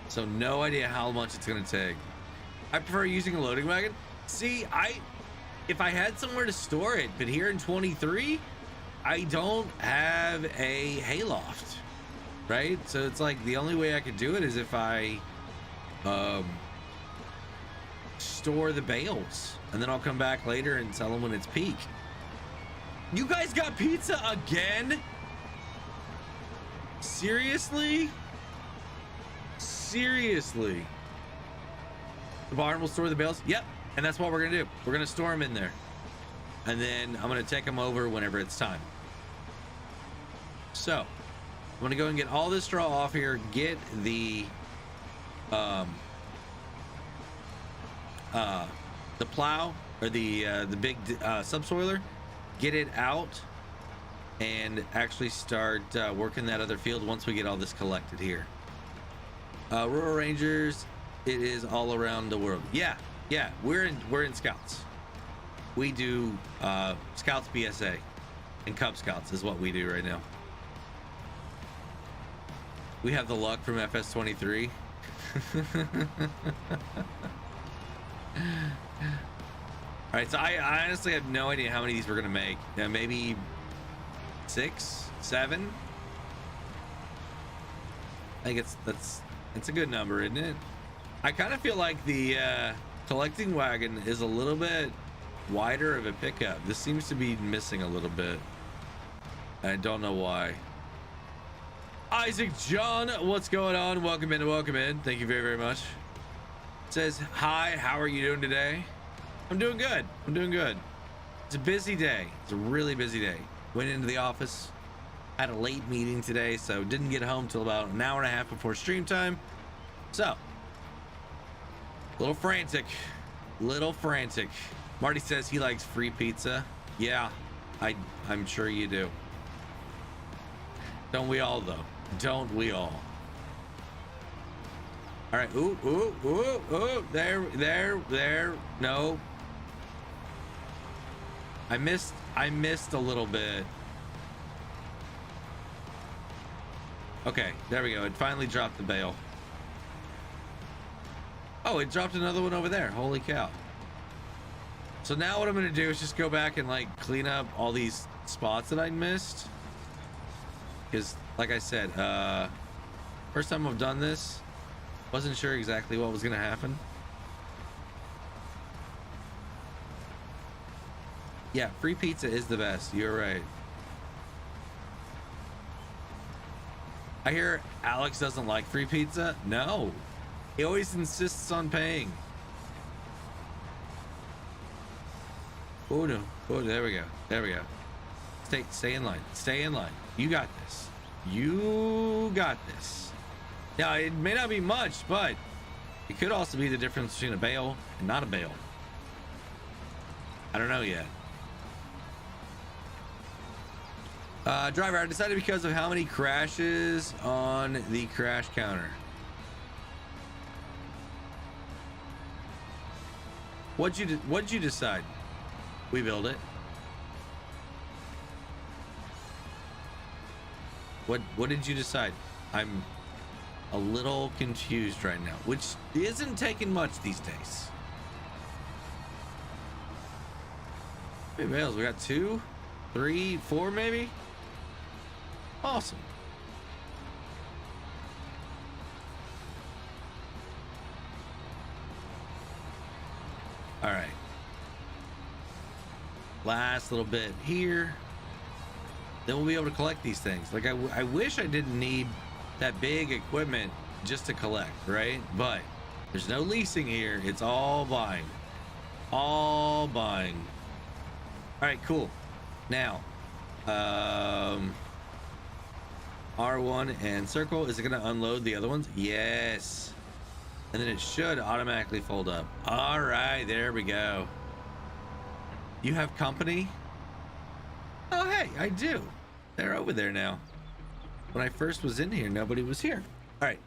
So no idea how much it's gonna take. I prefer using a loading wagon. See, if I had somewhere to store it, but here in 23, I don't have a hayloft, right? So it's like the only way I could do it is if I store the bales, and then I'll come back later and sell them when it's peak. You guys got pizza again? Seriously? Seriously? The barn will store the bales? Yep. And that's what we're gonna do. We're gonna store them in there, and then I'm gonna take them over whenever it's time. So I'm gonna go and get all this straw off here, get the plow or the big subsoiler, get it out, and actually start working that other field once we get all this collected here. Rural Rangers, it is all around the world. Yeah, we're in Scouts. We do Scouts BSA and Cub Scouts is what we do right now. We have the luck from FS23. All right, so I honestly have no idea how many of these we're gonna make. Maybe 6, 7. I think it's a good number, isn't it? I kind of feel like the collecting wagon is a little bit wider of a pickup. This seems to be missing a little bit. I don't know why. Isaac John, what's going on? Welcome in. Thank you very much. It says, hi, how are you doing today? I'm doing good. It's a busy day. It's a really busy day. Went into the office, had a late meeting today, so didn't get home till about an hour and a half before stream time. So, little frantic. Marty says he likes free pizza. Yeah, I'm sure you do. Don't we all, though? Don't we all? All right. Ooh. There. No. I missed a little bit. Okay, there we go. It finally dropped the bale. Oh, it dropped another one over there. Holy cow. So now what I'm going to do is just go back and like clean up all these spots that I missed. Because like I said, first time I've done this, wasn't sure exactly what was going to happen. Yeah, free pizza is the best. You're right. I hear Alex doesn't like free pizza. No, he always insists on paying. Oh no. Oh, there we go. Stay in line. You got this. Now, it may not be much, but it could also be the difference between a bale and not a bale. I don't know yet. Driver, I decided because of how many crashes on the crash counter. What'd you decide? We build it. What did you decide? I'm a little confused right now, which isn't taking much these days. How many bales? We got 2, 3, 4 maybe? Awesome. All right. Last little bit here. Then we'll be able to collect these things. Like I wish I didn't need that big equipment just to collect, right? But there's no leasing here. It's all buying. All buying. All right, cool. Now, R1 and circle. Is it going to unload the other ones? Yes. and then it should automatically fold up. All right, there we go. You have company? Oh, hey, I do. They're over there now. When I first was in here, nobody was here. All right,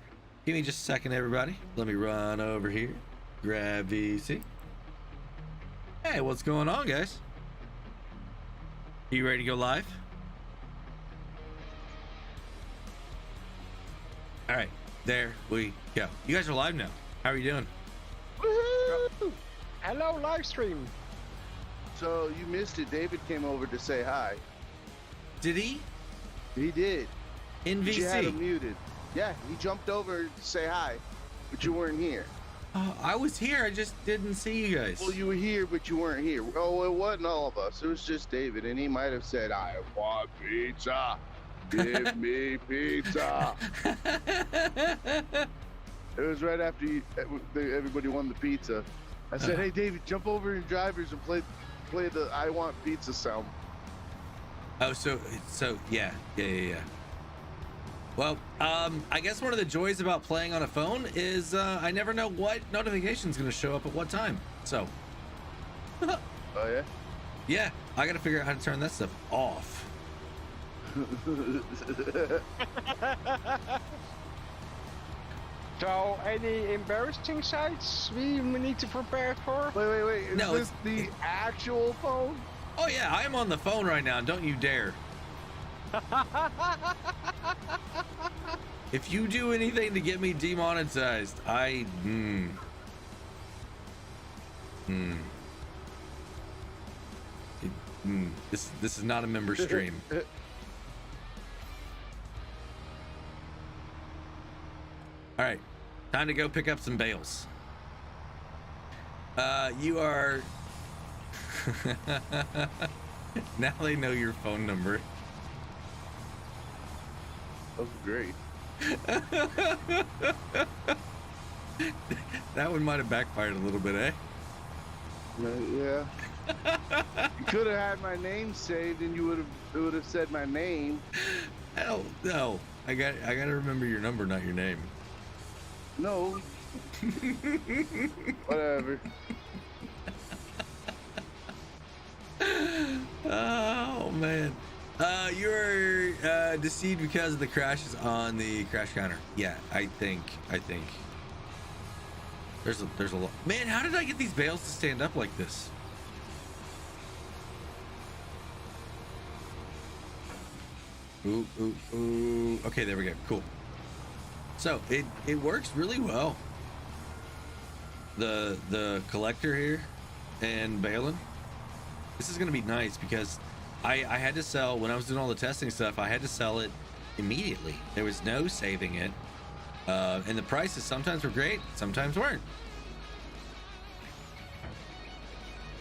give me just a second, everybody. Let me run over here, grab VC. Hey, what's going on, guys? You ready to go live? All right, there we go. You guys are live now. How are you doing? Woohoo! Hello, live stream. So you missed it. David came over to say hi. Did he? He did. In VC? You had him muted. Yeah, he jumped over to say hi, but you weren't here. I was here. I just didn't see you guys. Well, you were here, but you weren't here. Oh, it wasn't all of us. It was just David, and he might have said, "I want pizza. Give me pizza." It was right after everybody won the pizza. I said, "Hey, David, jump over in drivers and play the I want pizza sound." Oh, so yeah. Well, I guess one of the joys about playing on a phone is I never know what notification is going to show up at what time. So. Oh yeah. Yeah, I got to figure out how to turn that stuff off. So, any embarrassing sights we need to prepare for? Wait. Is No, this the actual phone? Oh yeah, I am on the phone right now. Don't you dare. If you do anything to get me demonetized, This is not a member stream. All right, time to go pick up some bales. You are. Now they know your phone number. That's great. That one might have backfired a little bit, eh? Yeah. You could have had my name saved, and it would have said my name. Hell no! I got to remember your number, not your name. No. Whatever. Oh man. You're deceived because of the crashes on the crash counter. Yeah, I think there's a lot. Man, how did I get these bales to stand up like this? Ooh. Okay, there we go. Cool. So it works really well. The collector here and baling. This is gonna be nice because I had to sell, when I was doing all the testing stuff, I had to sell it immediately. There was no saving it. And the prices sometimes were great, sometimes weren't.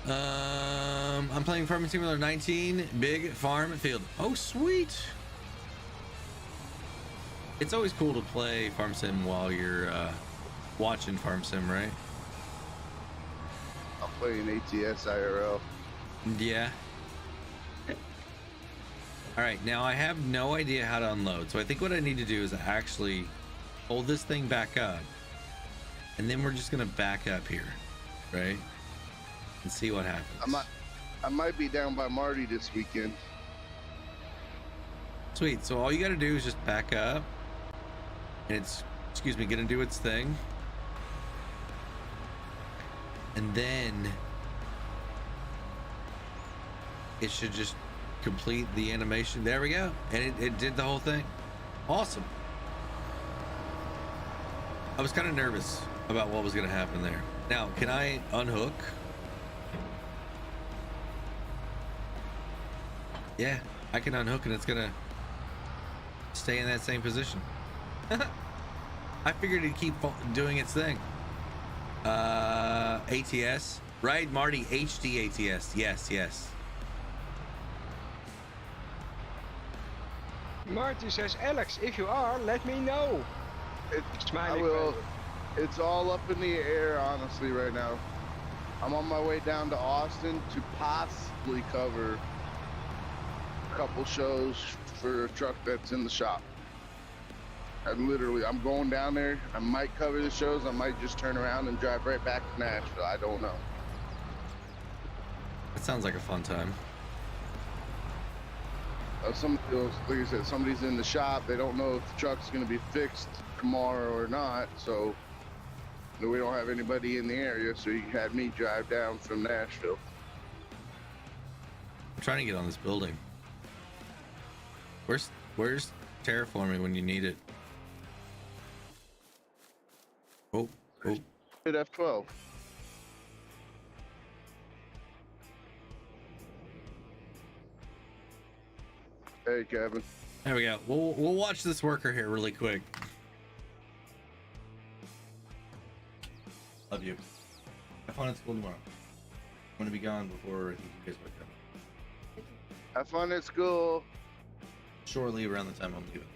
I'm playing Farming Simulator 19, Big Farm Field. Oh, sweet. It's always cool to play Farm Sim while you're watching Farm Sim, right? I'm playing ATS IRL. Yeah. All right, now I have no idea how to unload. So I think what I need to do is actually hold this thing back up. And then we're just gonna back up here, right? And see what happens. I might be down by Marty this weekend. Sweet, so all you gotta do is just back up. And it's, gonna do its thing. And then it should just complete the animation. There we go. And it did the whole thing. Awesome. I was kind of nervous about what was going to happen there. Now, can I unhook? Yeah, I can unhook and it's going to stay in that same position. I figured it'd keep doing its thing. ATS, right? Marty, HD ATS. Yes. Marty says, Alex, if you are, let me know. I will. It's all up in the air, honestly, right now. I'm on my way down to Austin to possibly cover a couple shows for a truck that's in the shop. I'm going down there. I might cover the shows. I might just turn around and drive right back to Nashville. I don't know. That sounds like a fun time. Like I said, somebody's in the shop. They don't know if the truck's going to be fixed tomorrow or not. So we don't have anybody in the area. So he had me drive down from Nashville. I'm trying to get on this building. Where's terraforming when you need it? Oh. Hit F12. Hey, Kevin. There we go. We'll watch this worker here really quick. Love you. Have fun at school tomorrow. I'm gonna be gone before you guys wake up. Have fun at school. Shortly around the time I'm leaving.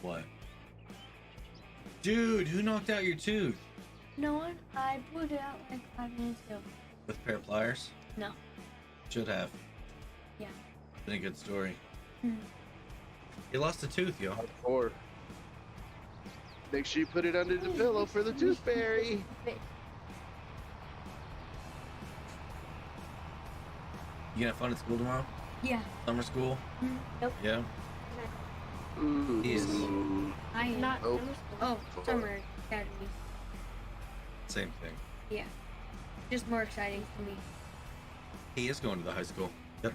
What? Dude, who knocked out your tooth? No one. I pulled it out like 5 minutes ago. With a pair of pliers? No. Should have. Yeah. Been a good story. You lost a tooth, yo. Or make sure you put it under the pillow for the tooth fairy. You gonna have fun at school tomorrow? Yeah. Summer school? Nope. Yeah. Yes. I am not. Nope. Oh, summer academy. Same thing. Yeah. Just more exciting for me. He is going to the high school. Yep.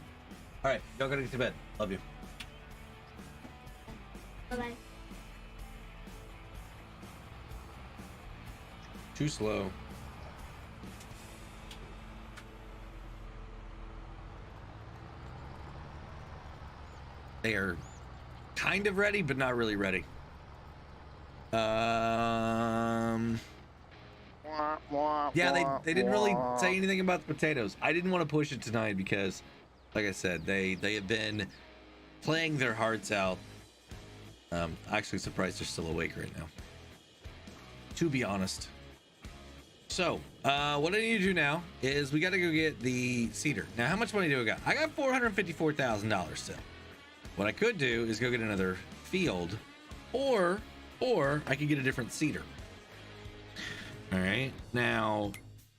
All right, y'all gotta get to bed. Love you. Bye-bye. Too slow. They are kind of ready, but not really ready. Yeah, they didn't really say anything about the potatoes. I didn't want to push it tonight because, like I said, they have been playing their hearts out. Actually surprised they're still awake right now, to be honest. So, what I need to do now is we got to go get the cedar. Now, how much money do I got? I got $454,000 still. What I could do is go get another field, or I could get a different cedar. All right, now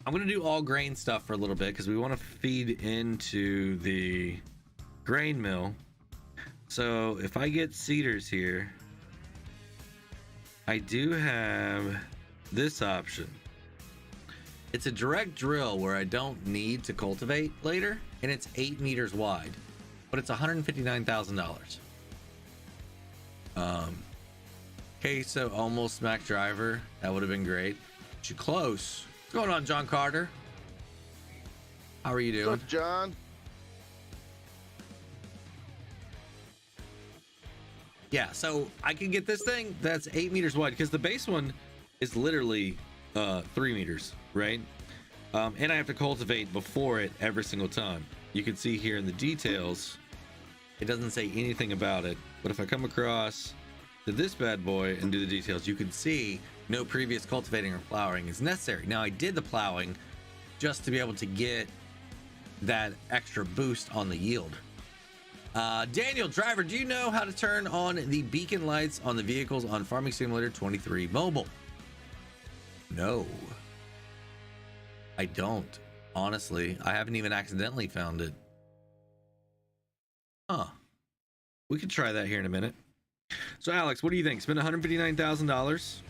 I'm gonna do all grain stuff for a little bit because we want to feed into the grain mill. So if I get cedars here, I do have this option. It's a direct drill where I don't need to cultivate later, and it's 8 meters wide, but it's $159,000. Okay, so almost Mac Driver. That would have been great. Too close. What's going on, John Carter? How are you doing? What's up, John? Yeah, so I can get this thing that's 8 meters wide because the base one is literally 3 meters, right? And I have to cultivate before it every single time. You can see here in the details, it doesn't say anything about it. But if I come across to this bad boy and do the details, you can see no previous cultivating or plowing is necessary. Now I did the plowing just to be able to get that extra boost on the yield. Daniel, driver, do you know how to turn on the beacon lights on the vehicles on Farming Simulator 23 mobile? No, I don't. Honestly, I haven't even accidentally found it. Huh. We could try that here in a minute. So Alex, what do you think? Spend $159,000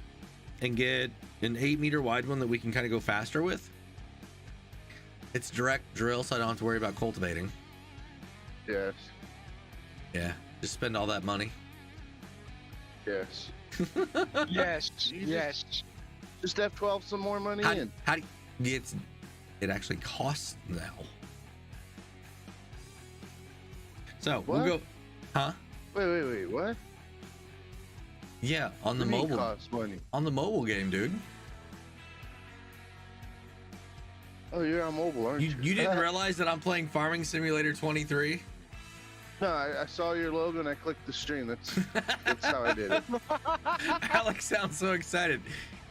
and get an 8 meter wide one that we can kind of go faster with? It's direct drill, so I don't have to worry about cultivating. Yes. Yeah, just spend all that money. Yes. Yes, yes. Just F12 some more money in. How do you, it actually costs now. So What? we'll go, huh? Wait, what? Yeah, on the What do you mean mobile, costs money? on the mobile game, dude. Oh, you're on mobile, aren't you? You didn't realize that I'm playing Farming Simulator 23? No, I saw your logo and I clicked the stream. That's how I did it. Alex sounds so excited.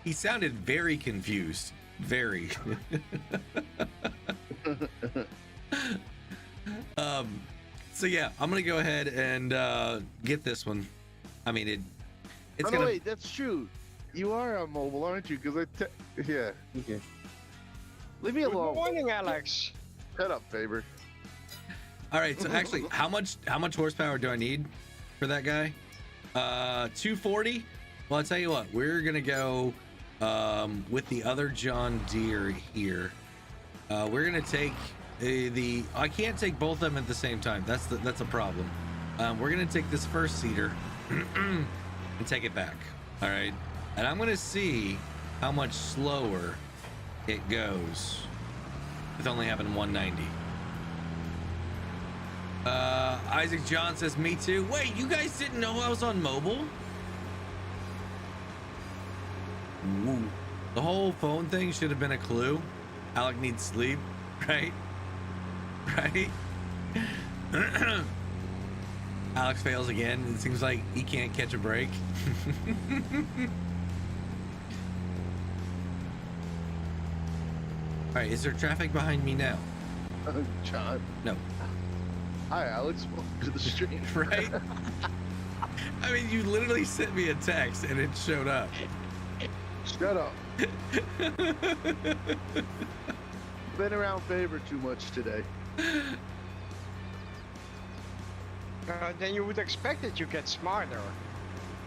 He sounded very confused. Very. So yeah, I'm gonna go ahead and get this one. I mean, It's Oh, gonna. no, wait, that's true. You are on mobile, aren't you? Because yeah. Okay. Leave me Good alone. morning, Alex. Shut up, Faber. All right. So actually, how much horsepower do I need for that guy? 240. Well, I'll tell you what. We're gonna go with the other John Deere here. We're gonna take the. I can't take both of them at the same time. That's a problem. We're gonna take this first seeder and take it back. All right. And I'm gonna see how much slower it goes with only having 190. Isaac John says, me too. Wait, you guys didn't know I was on mobile? Ooh. The whole phone thing should have been a clue. Alec needs sleep, right? Right? Alex fails again. It seems like he can't catch a break. All right, is there traffic behind me now? John. No. Hi, Alex. Welcome to the stream. Right? I mean, you literally sent me a text and it showed up. Shut up. Been around Faber too much today. Then you would expect that you get smarter.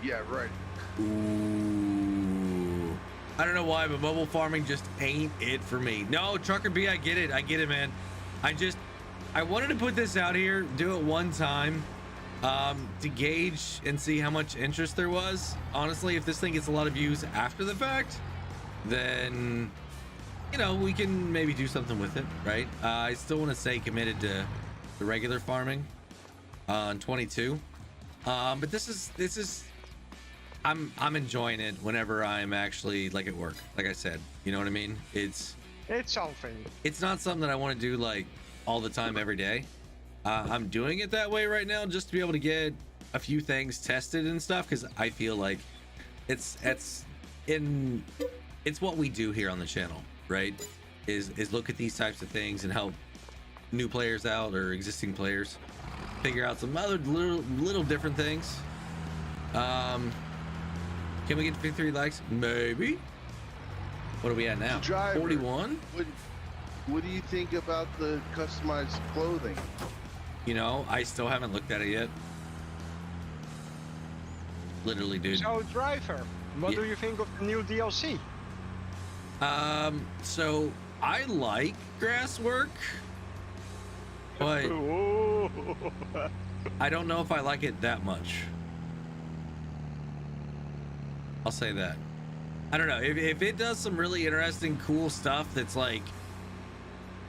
Yeah, right. Ooh. I don't know why, but mobile farming just ain't it for me. No, Trucker B, I get it, man. I wanted to put this out here, do it one time, to gauge and see how much interest there was. Honestly, if this thing gets a lot of views after the fact, then, you know, we can maybe do something with it, right? I still want to stay committed to the regular farming on 22. But this is I'm enjoying it whenever I'm actually like at work. Like I said, you know what I mean? It's something. It's not something that I want to do like all the time every day. I'm doing it that way right now just to be able to get a few things tested and stuff, because I feel like it's what we do here on the channel, right? Is look at these types of things and help new players out or existing players figure out some other little different things. Can we get 53 likes? Maybe. What are we at now? Driver, 41? What do you think about the customized clothing? You know, I still haven't looked at it yet. Literally, dude. So, driver, what do you think of the new DLC? So I like grass work, but I don't know if I like it that much. I'll say that. I don't know if it does some really interesting, cool stuff that's like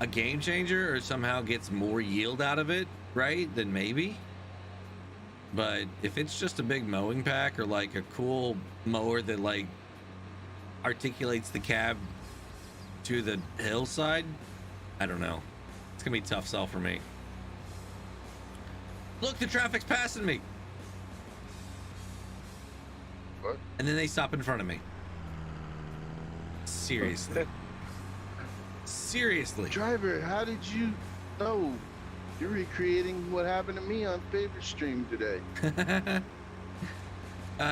a game changer or somehow gets more yield out of it, right? Then maybe. But if it's just a big mowing pack or like a cool mower that like articulates the cab to the hillside, I don't know. It's gonna be a tough sell for me. Look, the traffic's passing me. What? And then they stop in front of me. Seriously. Seriously. Driver, how did you know? You're recreating what happened to me on Favorite Stream today.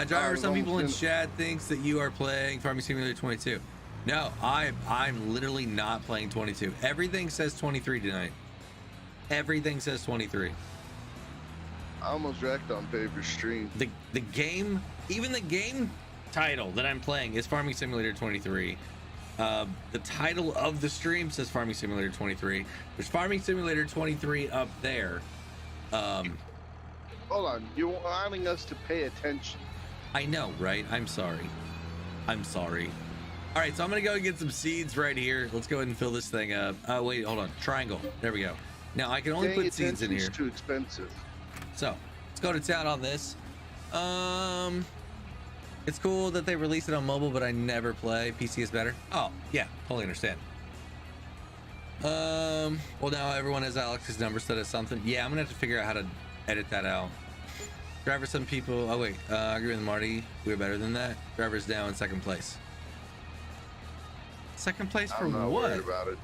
Driver, some people in chat thinks that you are playing Farming Simulator 22. No, I'm literally not playing 22. Everything says 23 tonight. Everything says 23. I almost wrecked on Favorite Stream. The game, even the game title that I'm playing is Farming Simulator 23. The title of the stream says Farming Simulator 23. There's Farming Simulator 23 up there. Hold on, you're wanting us to pay attention. I know, right? I'm sorry. I'm sorry. All right, so I'm gonna go get some seeds right here. Let's go ahead and fill this thing up. Oh wait, hold on. Triangle. There we go. Now I can only Paying put seeds in here. attention's too expensive. So let's go to town on this. It's cool that they release it on mobile, but I never play. PC is better. Oh yeah, totally understand. Well now everyone has Alex's number set as something. Yeah, I'm gonna have to figure out how to edit that out. Driver, some people. Oh wait, I agree with Marty. We're better than that. Driver's now in second place. Second place for I'm not what? worried about it.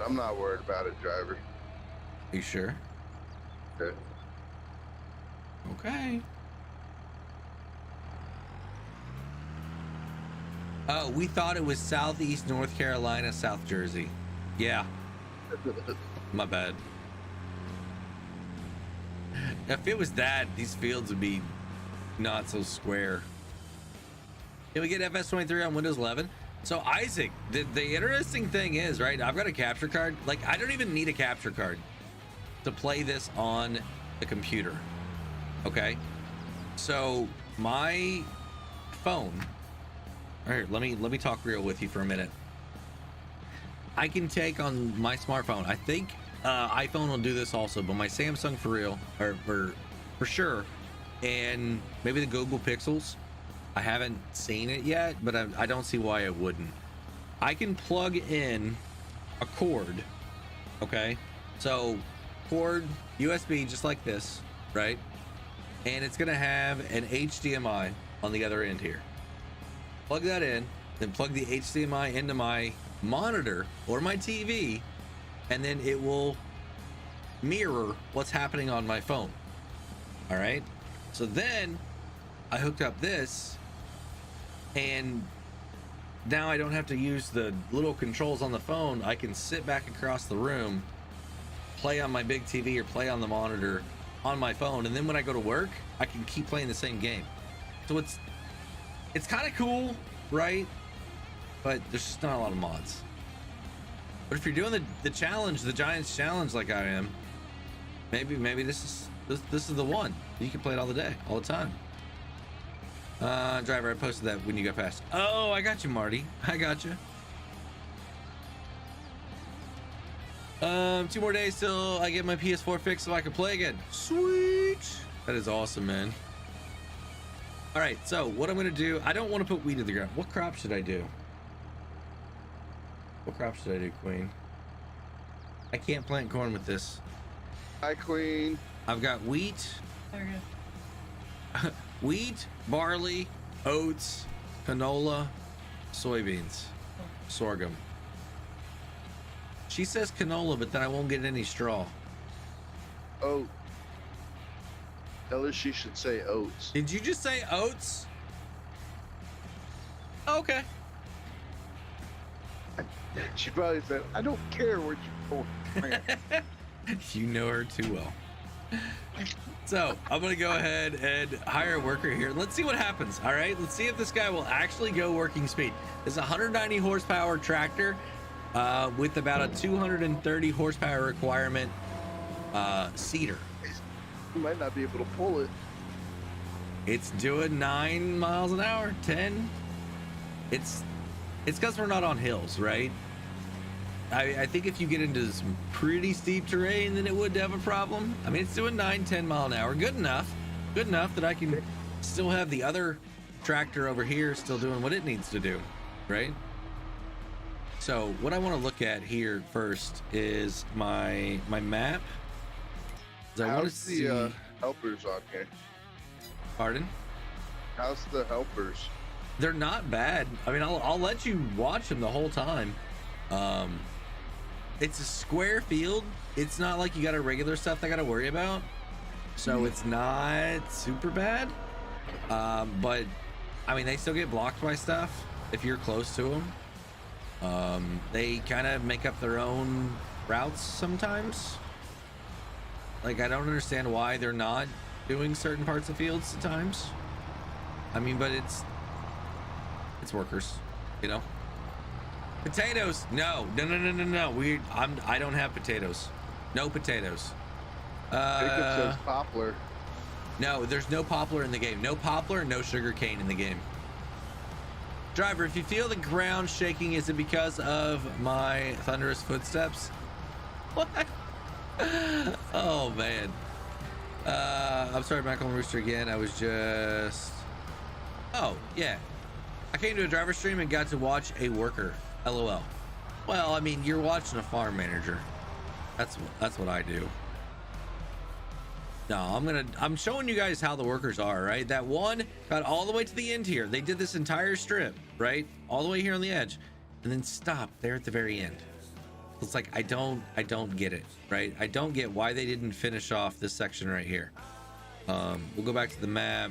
I'm not worried about it, driver. Are you sure? Okay. Okay. Oh, we thought it was Southeast North Carolina, South Jersey. Yeah, my bad. If it was that, these fields would be not so square. Can we get FS23 on Windows 11? So Isaac, the interesting thing is, right, I've got a capture card. Like, I don't even need a capture card to play this on the computer. Okay, so my phone, all right, let me talk real with you for a minute. I can take on my smartphone, I think iPhone will do this also, but my Samsung for real, or for sure, and maybe the Google Pixels, I haven't seen it yet, but I don't see why it wouldn't. I can plug in a cord, okay, so cord USB just like this, right? And it's gonna have an HDMI on the other end here. Plug that in, then plug the HDMI into my monitor or my TV, and then it will mirror what's happening on my phone. All right, so then I hooked up this, and now I don't have to use the little controls on the phone. I can sit back across the room, play on my big TV or play on the monitor on my phone, and then when I go to work, I can keep playing the same game. So it's kind of cool, right? But there's just not a lot of mods. But if you're doing the challenge, the Giants challenge, like I am, maybe this is the one. You can play it all the day, all the time. Driver, I posted that when you got past. Oh, I got you, Marty. I got you. 2 more days till I get my PS4 fixed so I can play again. Sweet. That is awesome, man. All right, so what I'm gonna do, I don't want to put wheat in the ground. What crop should I do? What crop should I do, Queen? I can't plant corn with this. Hi, Queen. I've got wheat. Wheat, barley, oats, canola, soybeans, sorghum. She says canola, but then I won't get any straw. Oh. Tell her she should say oats. Did you just say oats? Okay. She probably said, I don't care what you plant. You know her too well. So I'm gonna go ahead and hire a worker here. Let's see what happens. All right, let's see if this guy will actually go working speed. It's a 190 horsepower tractor with about a 230 horsepower requirement seeder. You might not be able to pull it. It's doing 9 miles an hour, 10. It's because we're not on hills, right? I think if you get into some pretty steep terrain, then it would have a problem. I mean, it's doing 9-10 mile an hour. Good enough that I can still have the other tractor over here still doing what it needs to do, right? So what I want to look at here first is my map. I want to How's see the helpers on here? Pardon? How's the helpers? They're not bad. I mean, I'll let you watch them the whole time. It's a square field. It's not like you got a regular stuff I got to worry about. So it's not super bad. But I mean, they still get blocked by stuff if you're close to them. They kind of make up their own routes sometimes. Like, I don't understand why they're not doing certain parts of fields at times. I mean, but it's workers, you know. Potatoes, no. I don't have potatoes. No potatoes. Jacob says poplar. No, there's no poplar in the game. No poplar, no sugar cane in the game. Driver, if you feel the ground shaking, is it because of my thunderous footsteps? What? Oh man. I'm sorry, Michael Rooster again. I was just. Oh yeah. I came to a driver stream and got to watch a worker. LOL. Well, I mean, you're watching a farm manager. That's what I do. No, I'm showing you guys how the workers are, right? That one got all the way to the end here. They did this entire strip, right? All the way here on the edge, and then stopped there at the very end. It's like, I don't get it, right? I don't get why they didn't finish off this section right here. We'll go back to the map.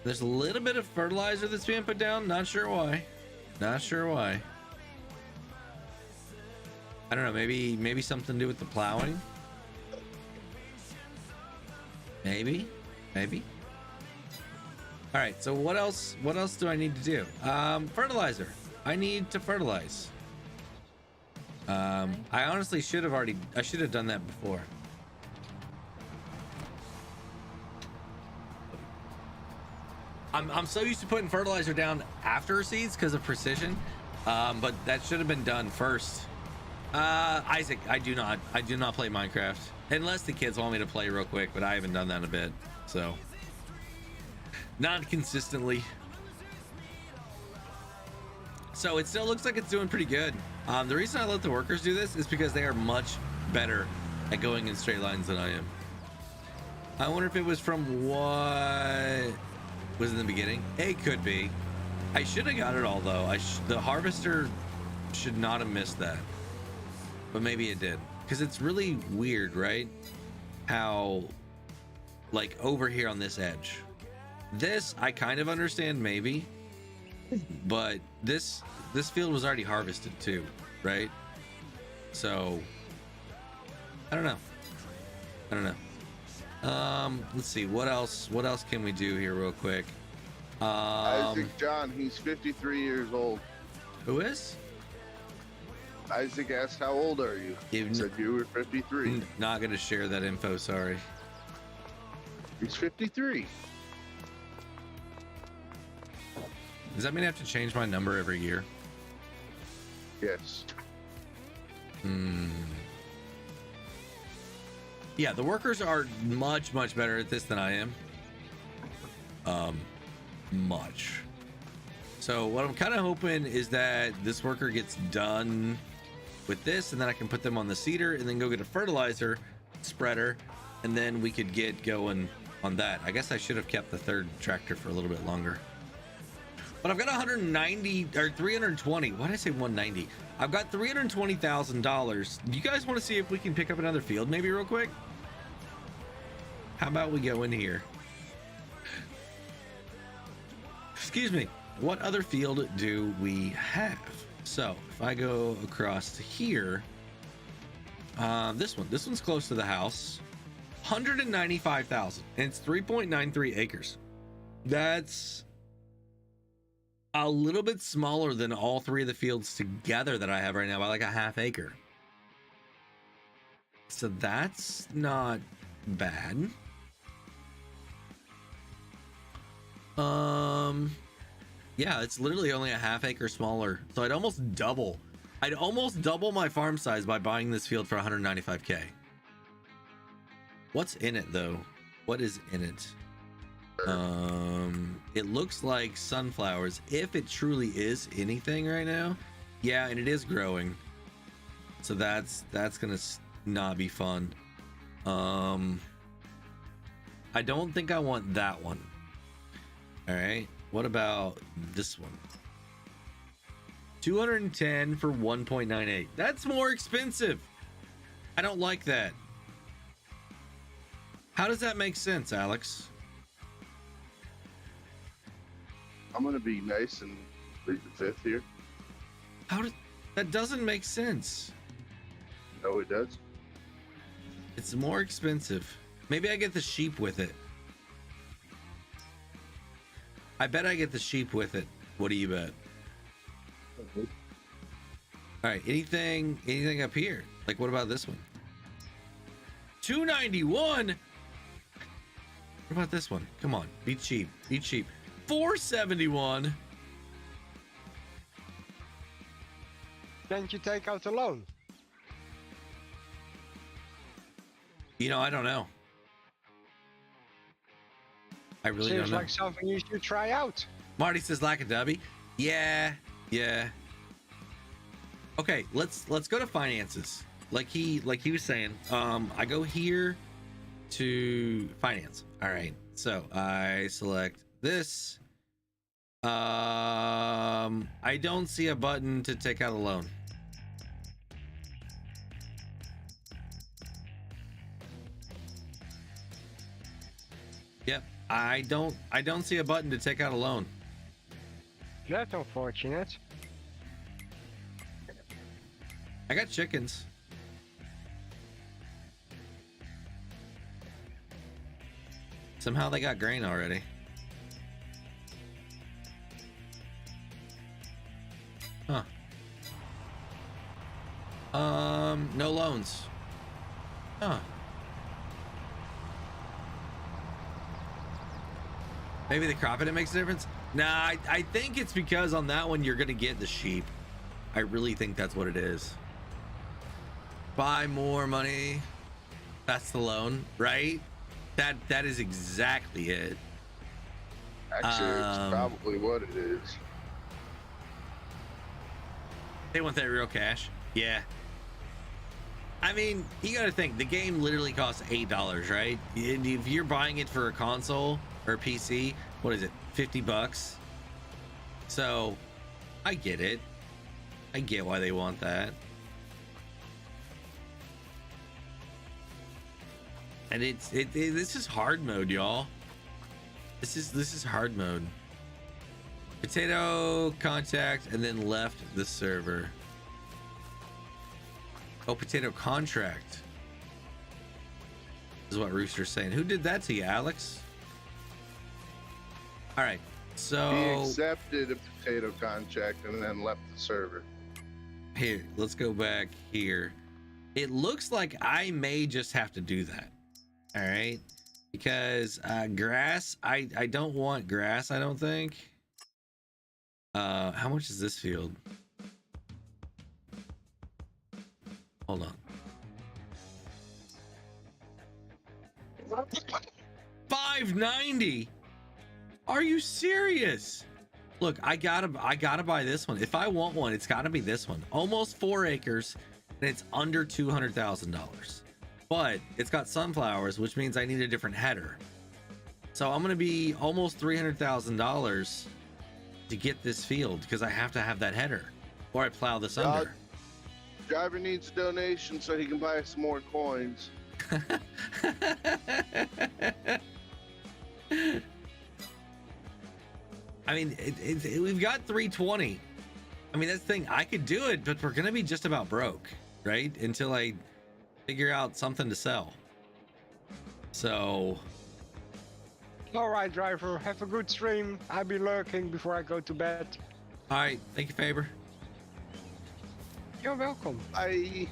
There's a little bit of fertilizer that's being put down. Not sure why. Not sure why. I don't know. Maybe something to do with the plowing. Maybe. All right. So what else do I need to do? Fertilizer. I need to fertilize. I honestly should have done that before. I'm so used to putting fertilizer down after seeds because of precision, but that should have been done first. Isaac, I do not play Minecraft unless the kids want me to play real quick, but I haven't done that in a bit, so not consistently. So it still looks like it's doing pretty good. The reason I let the workers do this is because they are much better at going in straight lines than I am. I wonder if it was from what was in the beginning. It could be. I should have got it all though. The harvester should not have missed that, but maybe it did, because it's really weird, right? How, like, over here on this edge, this I kind of understand maybe, but this field was already harvested too, right? So I don't know. Let's see, what else can we do here real quick? Isaac John, he's 53 years old. Who is? Isaac asked, how old are you? He said you were 53. Not gonna share that info, sorry. He's 53. Does that mean I have to change my number every year? Yes. Yeah, the workers are much better at this than I am. Much. So what I'm kind of hoping is that this worker gets done with this, and then I can put them on the seeder and then go get a fertilizer spreader, and then we could get going on that. I guess I should have kept the third tractor for a little bit longer. But I've got 190 or 320. Why did I say 190? I've got $320,000. Do you guys want to see if we can pick up another field maybe real quick? How about we go in here? Excuse me. What other field do we have? So if I go across to here, this one's close to the house. 195,000, and it's 3.93 acres. That's a little bit smaller than all three of the fields together that I have right now by like a half acre. So that's not bad. Yeah, it's literally only a half acre smaller. So I'd almost double my farm size by buying this field for 195K. What's in it though? What is in it? It looks like sunflowers, if it truly is anything right now. Yeah, and it is growing, so that's gonna not be fun. I don't think I want that one. All right, what about this one? 210 for 1.98. That's more expensive. I don't like that. How does that make sense, Alex? I'm gonna be nice and leave the fifth here. That doesn't make sense. No, it does. It's more expensive. Maybe I get the sheep with it. I bet I get the sheep with it. What do you bet? Okay. All right, anything up here? Like, what about this one? 291. What about this one? Come on, be cheap. 471. Can't you take out a loan? I don't know. I really Seems don't know. like something you should try out. Marty says lack a dubby. Yeah. Okay, let's go to finances. Like he was saying. I go here to finance. All right. So I select this. I don't see a button to take out a loan. Yep. I don't see a button to take out a loan. That's unfortunate. I got chickens. Somehow they got grain already. Huh. No loans. Huh. Maybe the crop in it makes a difference. Nah, I think it's because on that one you're gonna get the sheep. I really think that's what it is. Buy more money. That's the loan, right? That is exactly it. Actually, it's probably what it is. They want that real cash. Yeah. I mean, you gotta think, the game literally costs $8, right? And if you're buying it for a console or a PC, what is it, $50? So I get it. I get why they want that. And this is hard mode, y'all. This is hard mode. Potato contact and then left the server. Oh, potato contract is what Rooster's saying. Who did that to you, Alex? All right, so He accepted a potato contract and then left the server. here, let's go back here. It looks like I may just have to do that. All right, because grass, I don't want grass, I don't think. How much is this field? Hold on. 590. Are you serious? Look, I gotta buy this one. If I want one, it's gotta be this one. Almost 4 acres, and it's under $200,000. But it's got sunflowers, which means I need a different header. So I'm gonna be almost $300,000 to get this field because I have to have that header, or I plow this under. Driver needs a donation so he can buy some more coins. I mean, we've got 320. I mean, that's the thing. I could do it, but we're gonna be just about broke, right? Until I figure out something to sell. So, All right, driver. Have a good stream. I'll be lurking before I go to bed. all right. Thank you, Faber. You're welcome. Bye.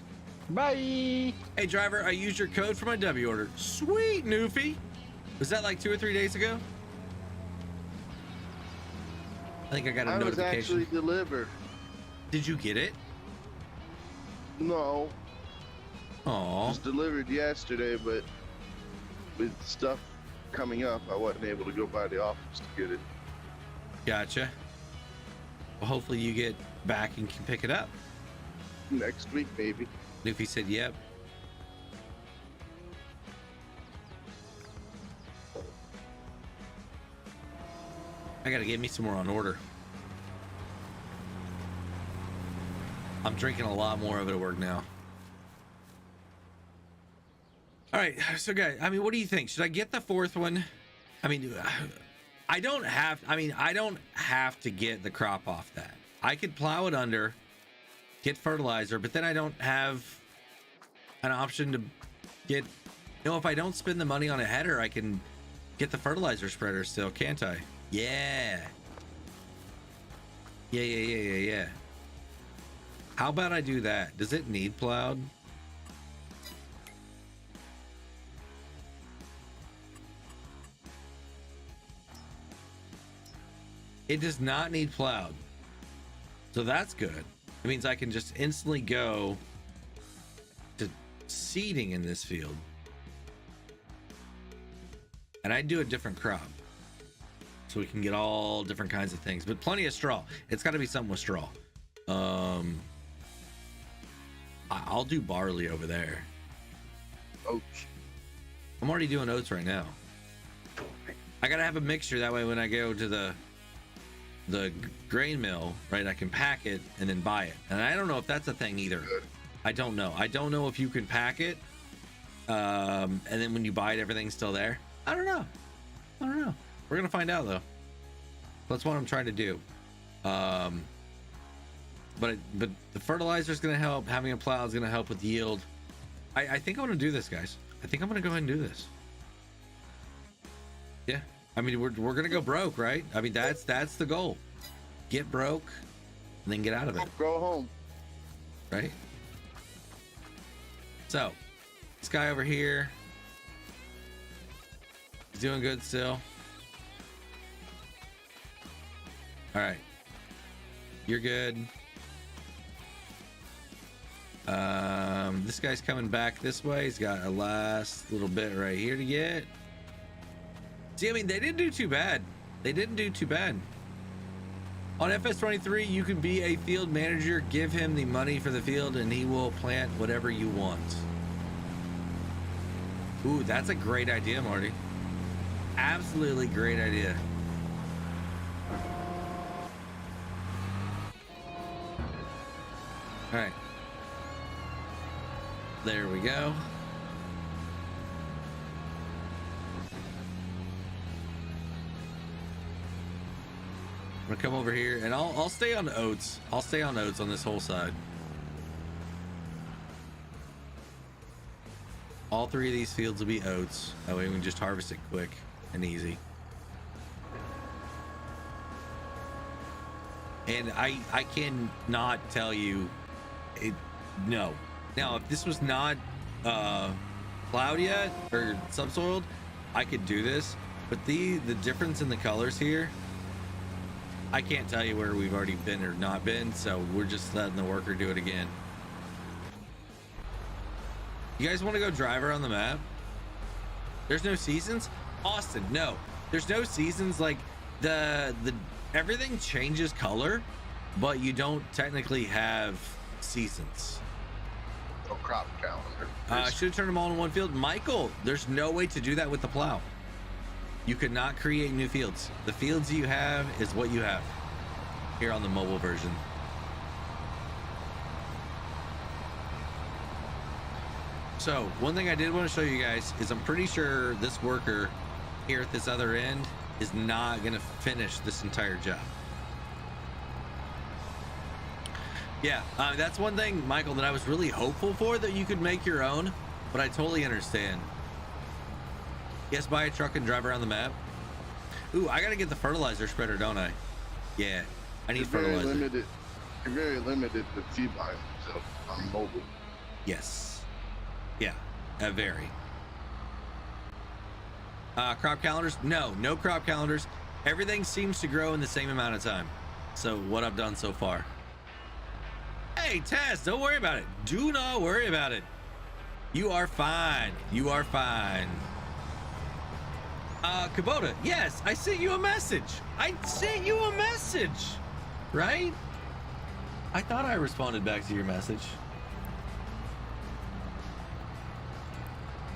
Bye. Hey, driver, I used your code for my W order. Sweet, Noofy. Was that like 2 or 3 days ago? I think I got a I was notification. actually delivered. Did you get it? No, it Aw. was delivered yesterday, but with stuff coming up, I wasn't able to go by the office to get it. Gotcha. Well, hopefully you get back and can pick it up. Next week, maybe. Noofy said, yep. I gotta get me some more on order. I'm drinking a lot more of it at work now. All right, so guys, I mean, what do you think? Should I get the 4th one? I mean, I don't have to get the crop off that. I could plow it under, get fertilizer, but then I don't have an option to get, if I don't spend the money on a header, I can get the fertilizer spreader still, can't I? Yeah. Yeah. How about I do that? Does it need plowed? It does not need plowed. So that's good. It means I can just instantly go to seeding in this field. And I do a different crop. So we can get all different kinds of things, but plenty of straw. It's got to be something with straw. I'll do barley over there. Oats. I'm already doing oats right now. I gotta have a mixture, that way when I go to the grain mill, right, I can pack it and then buy it. And I don't know if that's a thing either. Good. I don't know if you can pack it and then when you buy it everything's still there. I don't know. I don't know. We're gonna find out though. That's what I'm trying to do. But the fertilizer is gonna help. Having a plow is gonna help with yield. I think I'm gonna do this, guys. I think I'm gonna go ahead and do this. Yeah. I mean, we're gonna go broke, right? I mean, that's the goal. Get broke, and then get out of it. Go home. Right? So, this guy over here, he's doing good still. All right, you're good. This guy's coming back this way. He's got a last little bit right here to get. See, I mean, they didn't do too bad. They didn't do too bad. On FS23, you can be a field manager, give him the money for the field, and he will plant whatever you want. Ooh, that's a great idea, Marty. Absolutely great idea. All right. There we go. I'm gonna come over here and I'll stay on oats. I'll stay on oats on this whole side. All three of these fields will be oats. That way we can just harvest it quick and easy. And I cannot tell you it. No. Now, if this was not plowed yet or subsoiled, I could do this. But the difference in the colors here, I can't tell you where we've already been or not been, so we're just letting the worker do it again. You guys want to go driver on the map? There's no seasons? Austin, no. There's no seasons. Like the everything changes color, but you don't technically have seasons. No crop calendar. I should have turned them all in one field. Michael, there's no way to do that with the plow. You could not create new fields. The fields you have is what you have here on the mobile version. So one thing I did want to show you guys is I'm pretty sure this worker here at this other end is not going to finish this entire job. Yeah, that's one thing, Michael, that I was really hopeful for, that you could make your own, but I totally understand. Yes, buy a truck and drive around the map. Ooh, I gotta get the fertilizer spreader, don't I? Yeah, I need fertilizer. You're very limited to feedline, so I'm mobile. Yes. Yeah, very. Crop calendars? No crop calendars. Everything seems to grow in the same amount of time. So what I've done so far. Hey, Tess, don't worry about it. Do not worry about it. You are fine. You are fine. Kubota, yes, I sent you a message. I sent you a message, right? I thought I responded back to your message.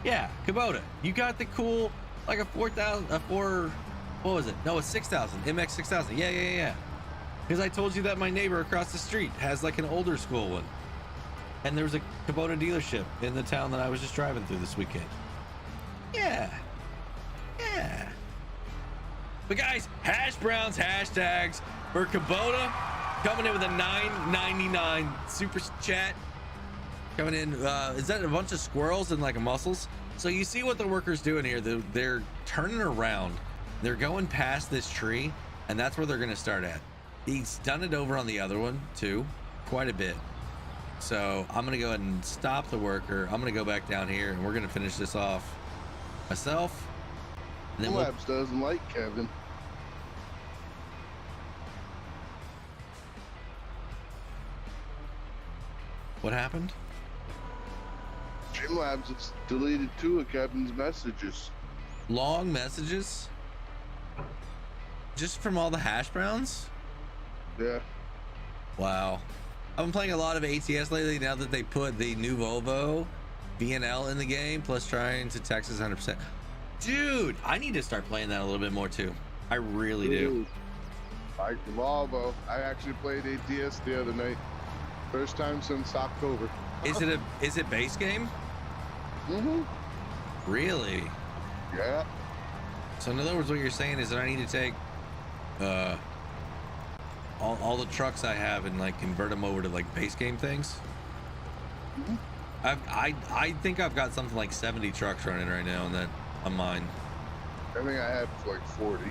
Yeah, Kubota, you got the cool, like a 4,000, what was it? No, a 6,000, MX 6,000. Yeah. Because I told you that my neighbor across the street has like an older school one. And there was a Kubota dealership in the town that I was just driving through this weekend. Yeah. But guys, hash browns hashtags for Kubota coming in with a $9.99 super chat. Coming in, is that a bunch of squirrels and like mussels? So you see what the workers doing here. They're turning around. They're going past this tree, and that's where they're going to start at. He's done it over on the other one too, quite a bit. So I'm going to go ahead and stop the worker. I'm going to go back down here, and we're going to finish this off myself. And then Labs doesn't like Kevin. What happened? Streamlabs has deleted 2 of Kevin's messages. Long messages? Just from all the hash browns? Yeah. Wow. I've been playing a lot of ATS lately now that they put the new Volvo VNL in the game, plus trying to Texas 100%. Dude, I need to start playing that a little bit more too. I really do. Like the Volvo. I actually played ATS the other night. First time since October. Is it base game? Mm-hmm. Really? Yeah. So in other words, what you're saying is that I need to take all the trucks I have and like convert them over to like base game things. Mhm. I think I've got something like 70 trucks running right now on mine. I think I had like 40.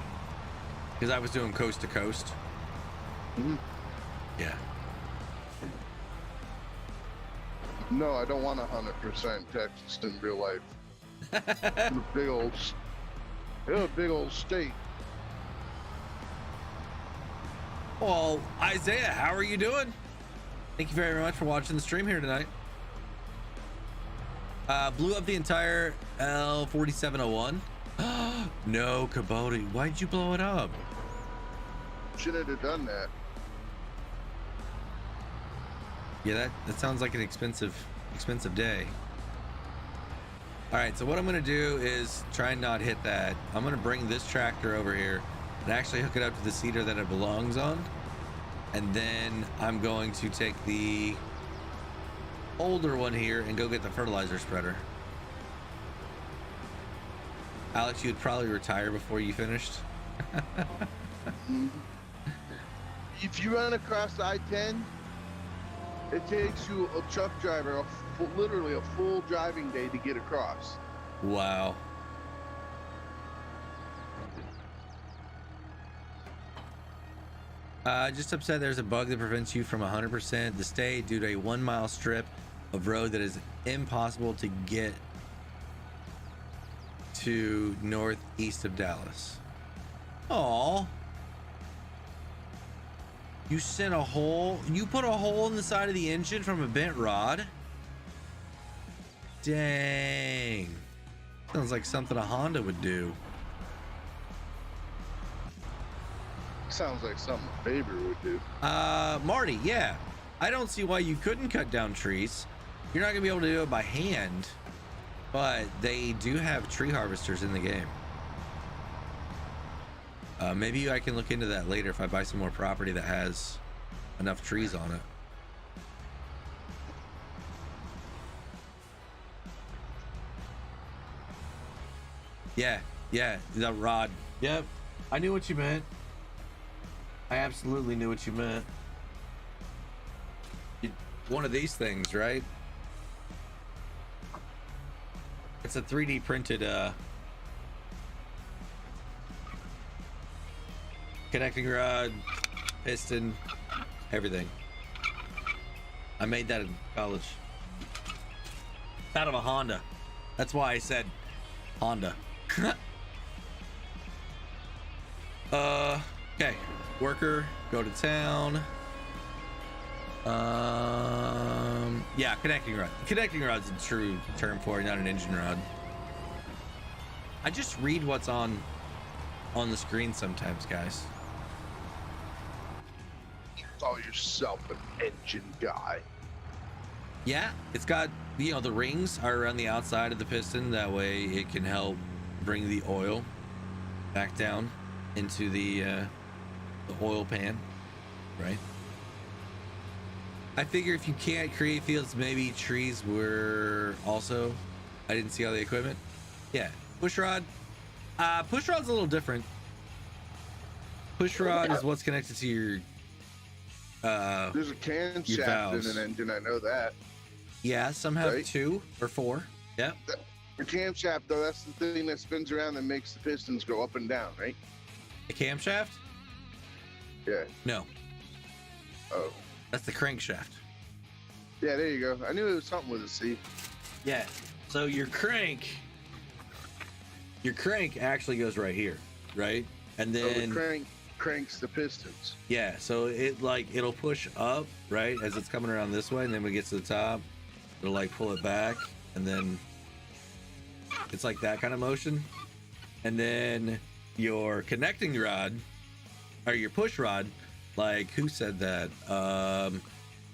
Because I was doing coast to coast. Mhm. Yeah. No, I don't want 100% Texas in real life. It's a big old state. Well, Isaiah, how are you doing? Thank you very much for watching the stream here tonight. Blew up the entire L4701. No, Cabote, why'd you blow it up? Shouldn't have done that. Yeah, that sounds like an expensive day. All right, so what I'm gonna do is try and not hit that. I'm gonna bring this tractor over here and actually hook it up to the seeder that it belongs on. And then I'm going to take the older one here and go get the fertilizer spreader. Alex, you'd probably retire before you finished. If you run across I-10, it takes you a truck driver literally a full driving day to get across. Wow. Just upset there's a bug that prevents you from 100% the stay due to a 1 mile strip of road that is impossible to get to northeast of Dallas. Aw. You sent a hole? You put a hole in the side of the engine from a bent rod? Dang. Sounds like something a Honda would do. Sounds like something a Faber would do. Marty, yeah. I don't see why you couldn't cut down trees. You're not gonna be able to do it by hand, but they do have tree harvesters in the game. Maybe I can look into that later if I buy some more property that has enough trees on it. Yeah, the rod. Yep, I knew what you meant. I absolutely knew what you meant. One of these things, right? It's a 3D printed connecting rod, piston, everything. I made that in college. Out of a Honda. That's why I said Honda. Okay. Worker, go to town. Yeah, connecting rod. Connecting rod's a true term for it, not an engine rod. I just read what's on the screen sometimes, guys. Call yourself an engine guy. Yeah, it's got, you know, the rings are around the outside of the piston. That way it can help bring the oil back down into the oil pan, right? I figure if you can't create fields, maybe trees were also. I didn't see all the equipment. Yeah, push rod. Push rod's a little different. Push rod is what's connected to your. There's a camshaft in an engine, I know that. Yeah, some have Right. 2 or 4. Yep. The camshaft, though, that's the thing that spins around and makes the pistons go up and down, right? The camshaft? Yeah. No, Oh. that's the crankshaft. Yeah, there you go. I knew it was something with a C. Yeah. So your crank actually goes right here, right? And So the then crank cranks the pistons. yeah, so it'll push up, right, as it's coming around this way, and then when it gets to the top, it'll like pull it back, and then it's like that kind of motion. And then your connecting rod or your push rod, like who said that?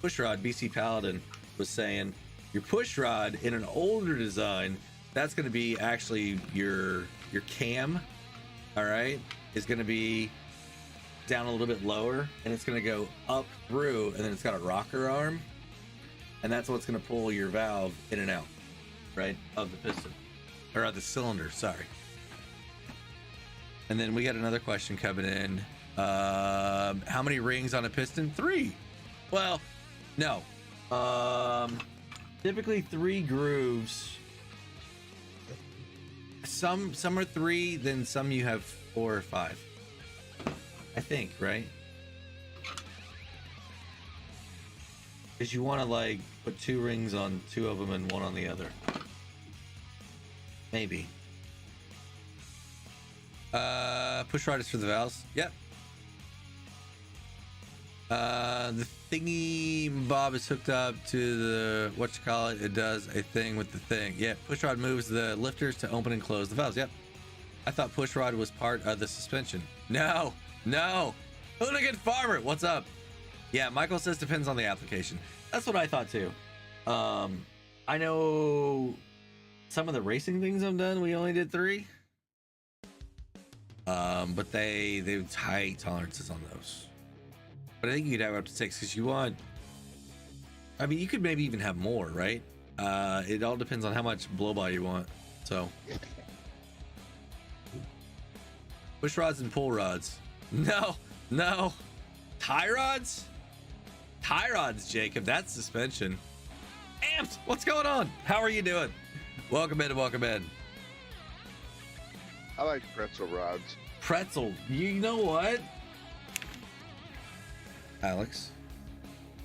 Push rod, BC Paladin was saying your push rod in an older design, that's going to be actually your cam, all right, is going to be down a little bit lower, and it's going to go up through, and then it's got a rocker arm, and that's what's going to pull your valve in and out, right, of the piston or of the cylinder. Sorry. And then we got another question coming in. How many rings on a piston? 3. Well, no. Typically 3 grooves. Some are 3, then some you have 4 or 5. I think, right? Because you want to like put 2 rings on 2 of them and 1 on the other. Maybe. Push rod is for the valves. Yep. The thingy bob is hooked up to the whatchamacallit. It does a thing with the thing. Yeah, push rod moves the lifters to open and close the valves. Yep. I thought push rod was part of the suspension. No. Hooligan Farmer, what's up? Yeah, Michael says depends on the application. That's what I thought too. I know some of the racing things I've done, we only did 3. But they have high tolerances on those. But I think you could have up to 6 because you want. I mean, you could maybe even have more, right? It all depends on how much blow by you want. So, push rods and pull rods. No. Tie rods? Tie rods, Jacob. That's suspension. Amps, what's going on? How are you doing? Welcome in. I like pretzel rods. Pretzel. You know what? Alex.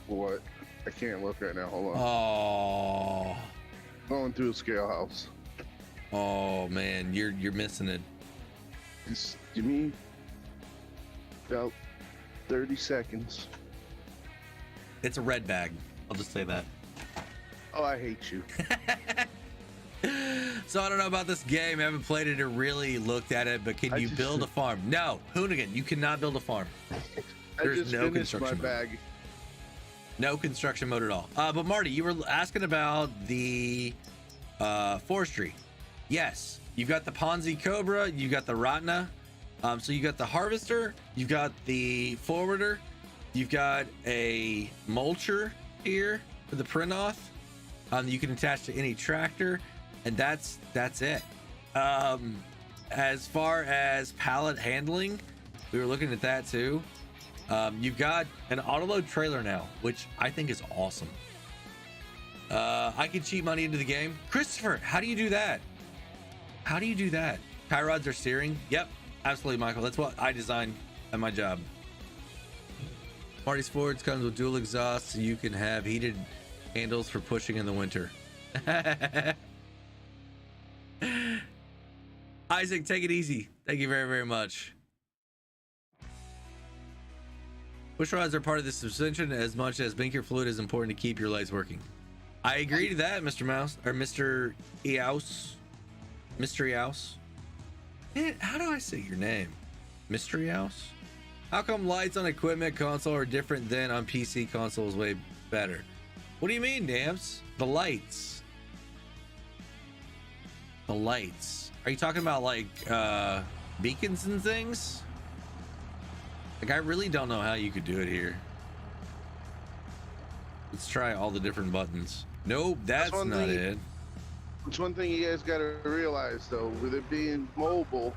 What? I can't look right now. Hold on. Oh. Going through a scale house. Oh man, you're missing it. Just give me about 30 seconds. It's a red bag. I'll just say that. Oh, I hate you. So I don't know about this game. I haven't played it or really looked at it, but can you build a farm? No, Hoonigan, you cannot build a farm. There's no construction mode. Bag. No construction mode at all. But Marty, you were asking about the forestry. Yes, you've got the Ponzi Cobra, you got the Ratna. So you got the harvester, you've got the forwarder, you've got a mulcher here for the print-off. You can attach to any tractor, and that's it. As far as pallet handling, we were looking at that too. You've got an autoload trailer now, which I think is awesome. I can cheat money into the game. Christopher, how do you do that? Tie rods are steering? Yep, absolutely, Michael. That's what I designed at my job. Marty's Fords comes with dual exhaust, so you can have heated handles for pushing in the winter. Isaac, take it easy. Thank you very, very much. Push rods are part of the suspension as much as binker fluid is important to keep your lights working. I agree to that, Mr. Mouse, or Mr. Eouse. Mr. Eouse. Man, how do I say your name? Mr. Eouse? How come lights on equipment console are different than on PC consoles way better? What do you mean, Damps? The lights. The lights. Are you talking about like beacons and things? Like, I really don't know how you could do it here. Let's try all the different buttons. Nope, that's not it. It's one thing you guys gotta realize though, with it being mobile,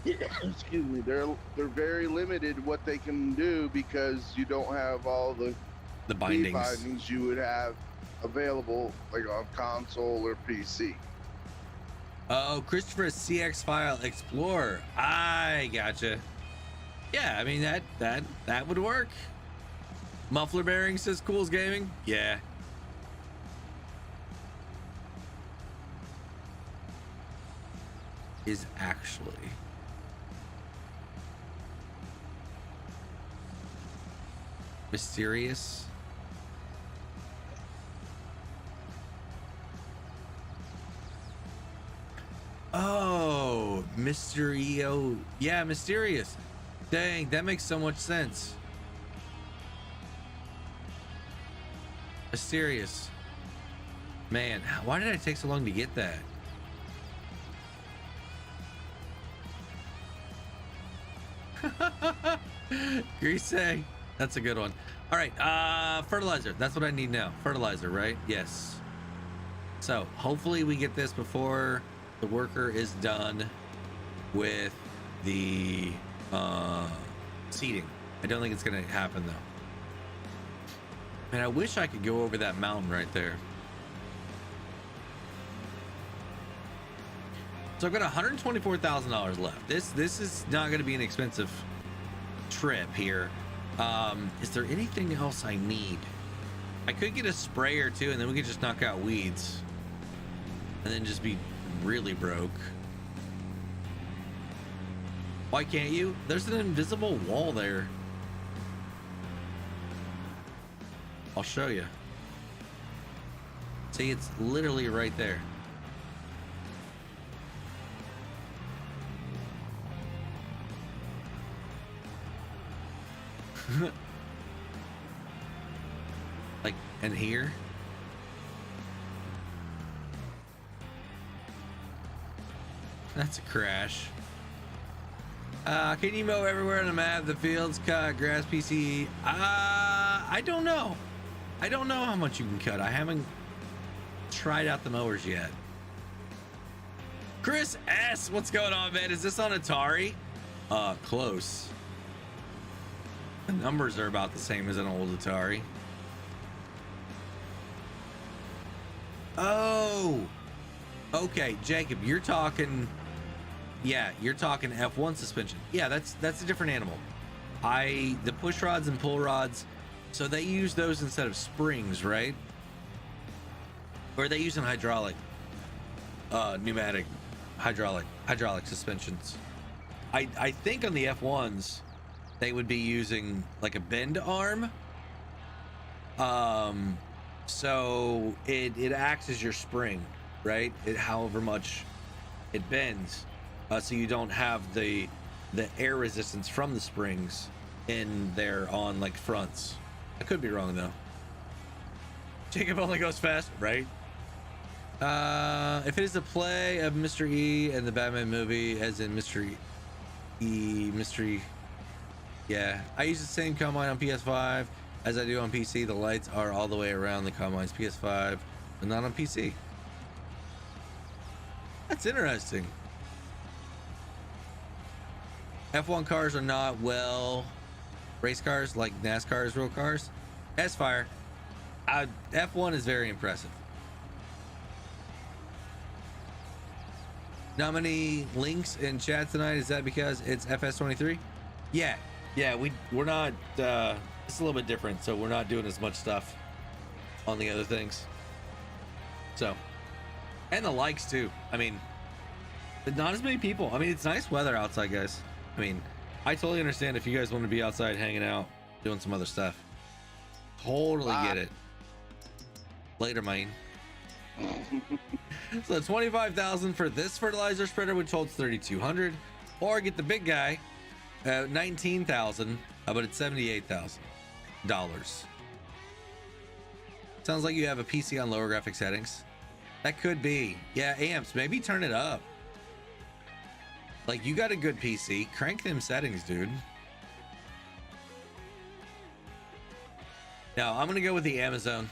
excuse me, they're very limited what they can do because you don't have all the bindings you would have available like on console or PC. Oh, Christopher CX File Explorer. I gotcha. Yeah, I mean that would work. Muffler bearing says Cools Gaming. Yeah. Is actually mysterious. Oh, Mysterio. Yeah, mysterious. Dang, that makes so much sense. Mysterious. Man, why did I take so long to get that? Grease. That's a good one. All right, fertilizer. That's what I need now. Fertilizer, right? Yes. So hopefully we get this before the worker is done. with the seating. I don't think it's gonna happen though. Man, I wish I could go over that mountain right there. So I've got $124,000 left. This is not going to be an expensive trip here. Is there anything else I need? I could get a sprayer too, and then we could just knock out weeds, and then just be really broke. Why can't you? There's an invisible wall there. I'll show you. See, it's literally right there. Like, and here. That's a crash. Can you mow everywhere on the map? The fields cut, grass, PC. I don't know. I don't know how much you can cut. I haven't tried out the mowers yet. Chris S, what's going on, man? Is this on Atari? Close. The numbers are about the same as an old Atari. Oh, okay, Jacob, you're talking. Yeah, you're talking F1 suspension. Yeah, that's a different animal. The push rods and pull rods. So they use those instead of springs, right? Or are they using hydraulic, pneumatic, hydraulic suspensions? I think on the F1s, they would be using like a bend arm. So it acts as your spring, right? However much it bends, so you don't have the air resistance from the springs in there on like fronts. I could be wrong though. Jacob only goes fast, right? If it is a play of Mr. E and the Batman movie, as in Mystery, yeah. I use the same combine on PS5 as I do on PC. The lights are all the way around the combines PS5, but not on PC. That's interesting. F1 cars are not race cars like NASCAR is real cars. S-Fire. F1 is very impressive. Not many links in chat tonight. Is that because it's FS23? Yeah, we're not it's a little bit different, so we're not doing as much stuff on the other things. So, and the likes too. I mean, not as many people. I mean, it's nice weather outside, guys. I mean, I totally understand if you guys want to be outside hanging out, doing some other stuff. Totally get it. Later, mine. So 25,000 for this fertilizer spreader, which holds 3,200, or get the big guy, 19,000, but it's $78,000. Sounds like you have a PC on lower graphic settings. That could be. Yeah, amps, maybe turn it up. Like, you got a good PC, crank them settings, dude. Now I'm gonna go with the Amazon.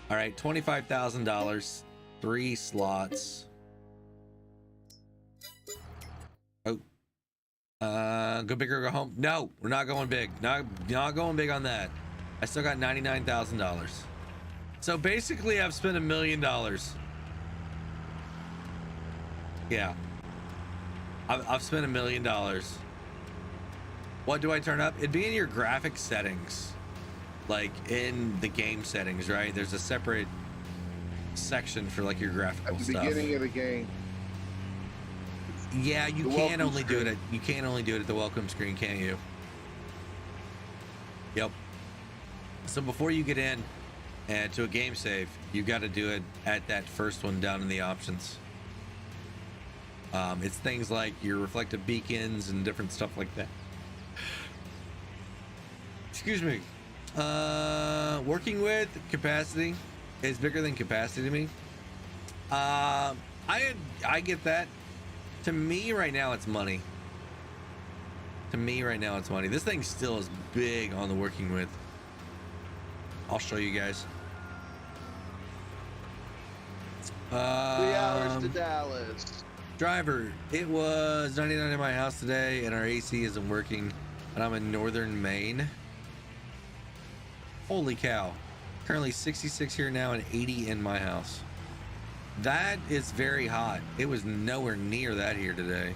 All right, $25,000, 3 slots. Oh, go big or go home. No, we're not going big. Not going big on that. I still got $99,000. So basically, I've spent $1 million. Yeah, I've spent $1 million. What do I turn up? It'd be in your graphic settings, like in the game settings, right? There's a separate section for like your graphical At the stuff. beginning of the game. Yeah, you can only do it. You can't only do it at the welcome screen, can't you? Yep. So before you get in and to a game save, you got to do it at that first one down in the options. It's things like your reflective beacons and different stuff like that. Excuse me. Working with capacity is bigger than capacity to me. I get that. To me right now it's money. This thing still is big on the working with. I'll show you guys. 3 hours to Dallas. Driver, it was 99 in my house today and our AC isn't working and I'm in northern Maine. Holy cow. Currently 66 here now and 80 in my house. That is very hot. It was nowhere near that here today.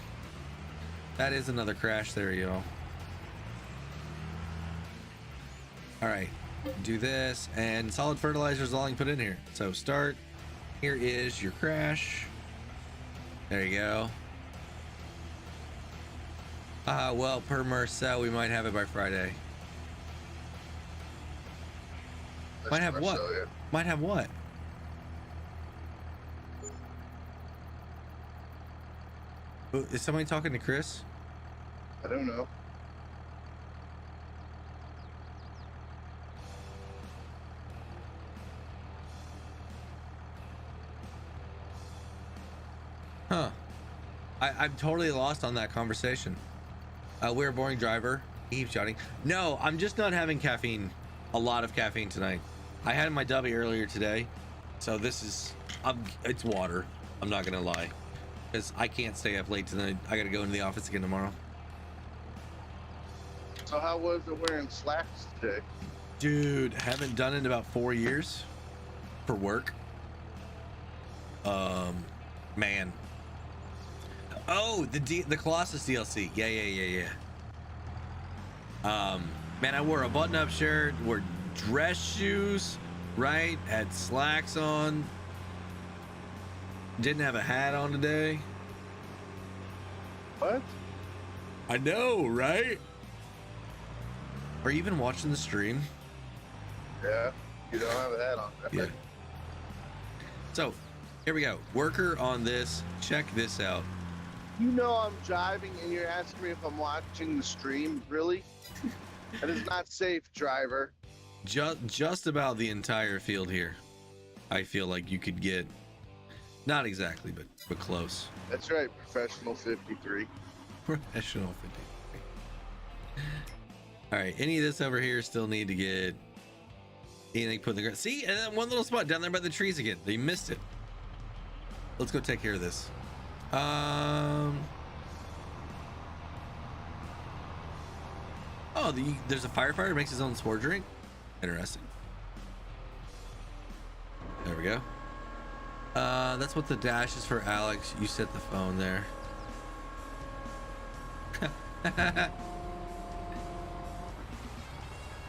That is another crash there, y'all. All right, do this and solid fertilizer is all I can put in here. So start, here is your crash. There you go. Well, per Marcel, we might have it by Friday. Might have what? Yeah. Might have what? Is somebody talking to Chris? I don't know. Huh. I'm totally lost on that conversation. We're a boring driver. He keeps shouting. No, I'm just not having caffeine. A lot of caffeine tonight. I had my dubby earlier today. So this is, it's water. I'm not going to lie. Because I can't stay up late tonight. I got to go into the office again tomorrow. So how was it wearing slacks today? Dude, haven't done it in about 4 years for work. Man. Oh, the Colossus DLC. Yeah. Man, I wore a button-up shirt, wore dress shoes, right? Had slacks on. Didn't have a hat on today. What? I know, right? Are you even watching the stream? Yeah, you don't have a hat on. Yeah. So, here we go. Worker on this. Check this out. You know I'm driving and you're asking me if I'm watching the stream? Really? That is not safe, driver. Just about the entire field here. I feel like you could get, not exactly, but close. That's right, professional 53. Professional 50. All right, any of this over here still need to get anything put in the ground. See, and then one little spot down there by the trees again. They missed it. Let's go take care of this. Oh, there's a firefighter who makes his own sport drink. Interesting. There we go. That's what the dash is for, Alex. You set the phone there. Did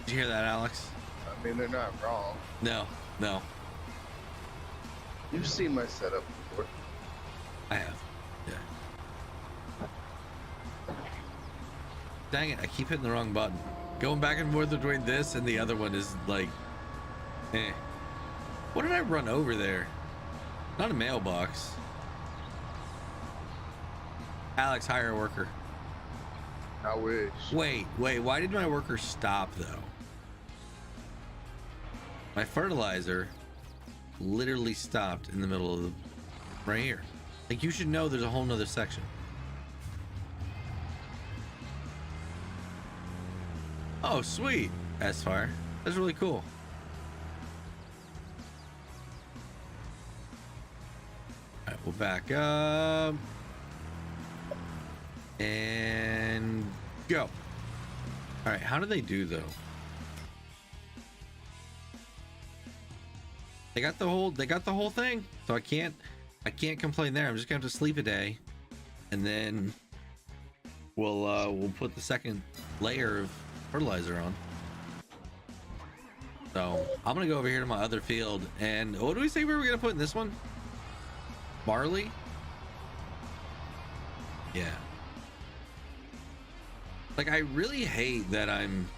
you hear that, Alex? I mean, they're not wrong. No. You've seen my setup before. I have. Yeah. Dang it, I keep hitting the wrong button. Going back and forth between this and the other one is like, eh. What did I run over there? Not a mailbox. Alex, hire a worker. I wish. Wait, why did my worker stop though? My fertilizer literally stopped in the middle of the, right here. Like, you should know there's a whole nother section. Oh, sweet. S-Fire. That's really cool. All right, we'll back up. And go. All right, how do they do though? They got the whole thing. So I can't complain there. I'm just gonna have to sleep a day, and then we'll put the second layer of fertilizer on. So I'm gonna go over here to my other field, and what do we say we were gonna put in this one? Barley? Yeah. Like, I really hate that I'm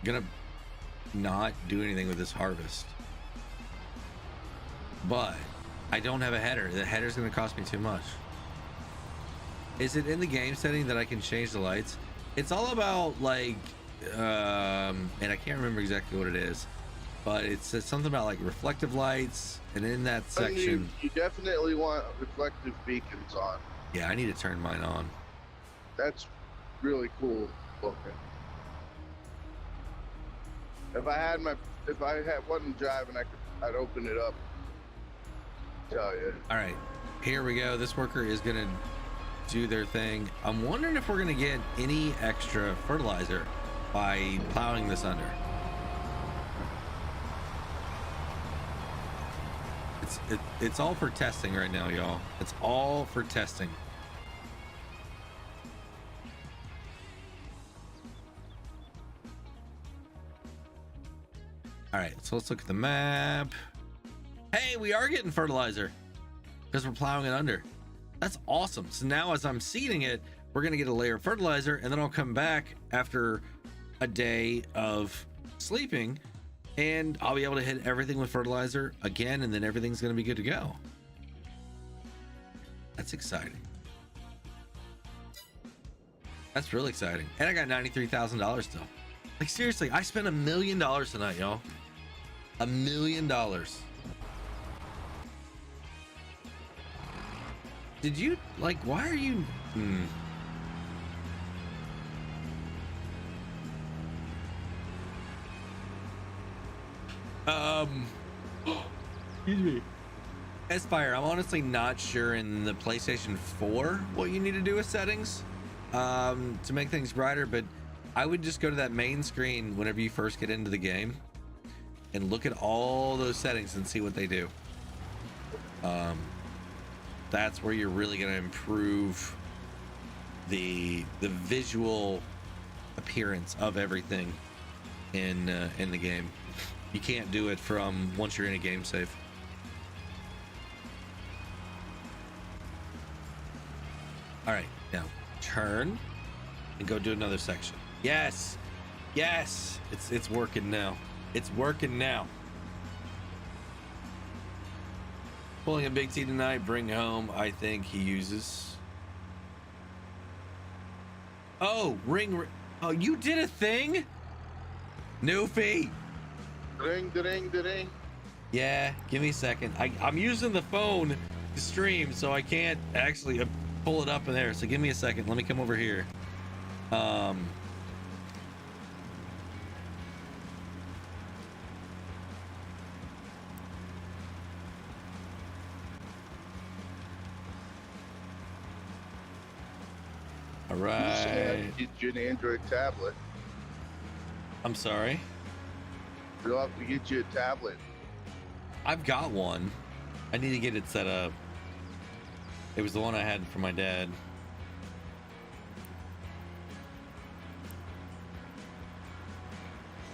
gonna not do anything with this harvest, but I don't have a header. The header's gonna cost me too much. Is it in the game setting that I can change the lights? It's all about like and I can't remember exactly what it is, but it says something about like reflective lights, and in that section You definitely want reflective beacons on. yeah, I need to turn mine on. That's really cool looking. If I wasn't driving, I'd open it up. Tell you. All right, Here we go. This worker is gonna do their thing. I'm wondering if we're gonna get any extra fertilizer by plowing this under. It's all for testing right now, y'all. It's all for testing. All right, so let's look at the map. Hey, we are getting fertilizer because we're plowing it under. That's awesome. So now as I'm seeding it, we're gonna get a layer of fertilizer, and then I'll come back after a day of sleeping and I'll be able to hit everything with fertilizer again, and then everything's gonna be good to go. That's exciting. That's really exciting. And I got $93,000 still. Like, seriously, I spent $1 million tonight, y'all. $1 million. Did you, like, why are you... Excuse me. Aspire, I'm honestly not sure in the PlayStation 4 what you need to do with settings to make things brighter, but I would just go to that main screen whenever you first get into the game and look at all those settings and see what they do. That's where you're really going to improve the visual appearance of everything in the game. You can't do it from once you're in a game save. All right, now turn and go do another section. Yes, yes, it's working now. It's working now. Pulling a big T tonight. Bring home. I think he uses. Oh, ring. Oh, you did a thing, Newfie. Ding, ding, ding. Yeah, give me a second. I'm using the phone to stream, so I can't actually pull it up in there. So give me a second. Let me come over here. All right. Get you an Android tablet. I'm sorry. You'll have to get you a tablet. I've got one. I need to get it set up. It was the one I had for my dad.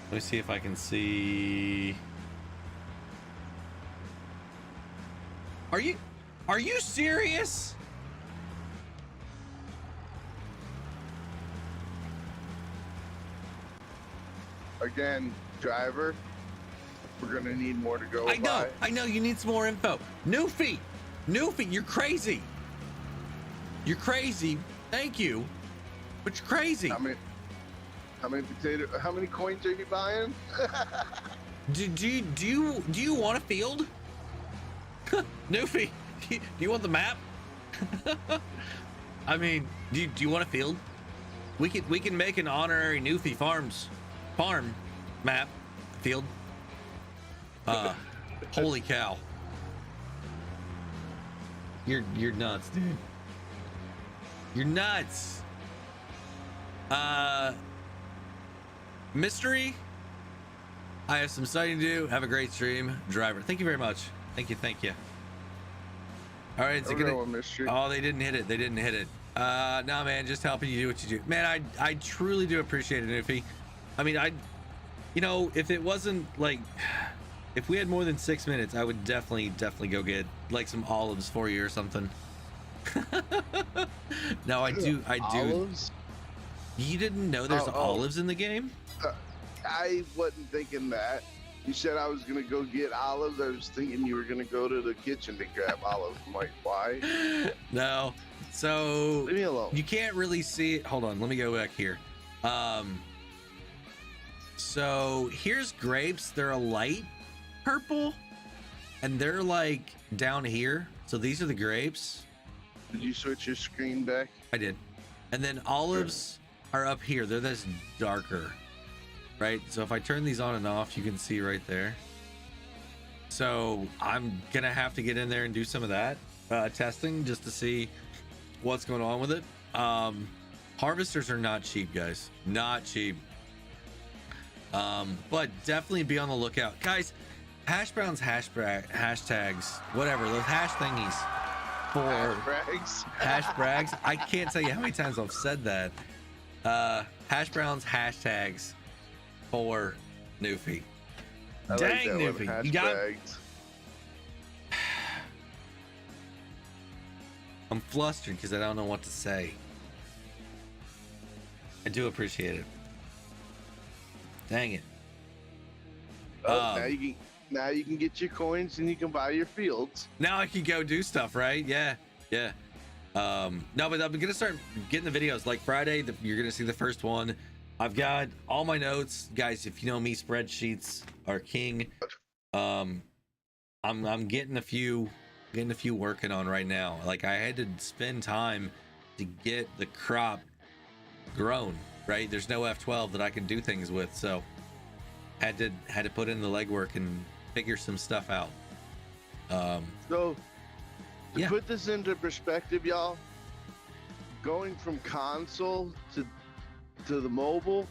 Let me see if I can see. Are you serious? Again, driver, we're gonna need more to go by. I know you need some more info. Newfie, you're crazy. You're crazy. Thank you, but you're crazy. How many coins are you buying? Do you want a field? Newfie, do you want the map? I mean, do you want a field? We can make an honorary Newfie farm map field. Holy cow. You're nuts, dude. You're nuts. Mystery, I have some studying to do. Have a great stream, driver. Thank you very much. Thank you. All right, Mystery. Oh, they didn't hit it. No, man, just helping you do what you do. Man, I truly do appreciate it, Newfie. I mean, if it wasn't like, if we had more than 6 minutes, I would definitely go get like some olives for you or something. No, I do. Olives? You didn't know there's olives in the game? I wasn't thinking that. You said I was gonna go get olives. I was thinking you were gonna go to the kitchen to grab olives. I'm like, why? No. So leave me alone. You can't really see it. Hold on, let me go back here. So here's grapes. They're a light purple, and they're like down here. So these are the grapes. Did you switch your screen back? I did. And then olives are up here. They're this darker, right? So if I turn these on and off, you can see right there. So I'm gonna have to get in there and do some of that. testing just to see what's going on with it. Harvesters are not cheap, guys, not cheap. But definitely be on the lookout, guys. Hash browns, hashtags, whatever, those hash thingies for hash brags. I can't tell you how many times I've said that. Hash browns, hashtags for Newfie. Dang, Newfie, you got. I'm flustered because I don't know what to say. I do appreciate it. Dang it. Now you can get your coins and you can buy your fields. Now I can go do stuff, right? Yeah. No, but I'm gonna start getting the videos like Friday. You're gonna see the first one. I've got all my notes, guys. If you know me, spreadsheets are king. I'm getting a few working on right now. Like I had to spend time to get the crop grown, right? There's no F12 that I can do things with, so had to put in the legwork and figure some stuff out. So to put this into perspective, y'all, going from console to the mobile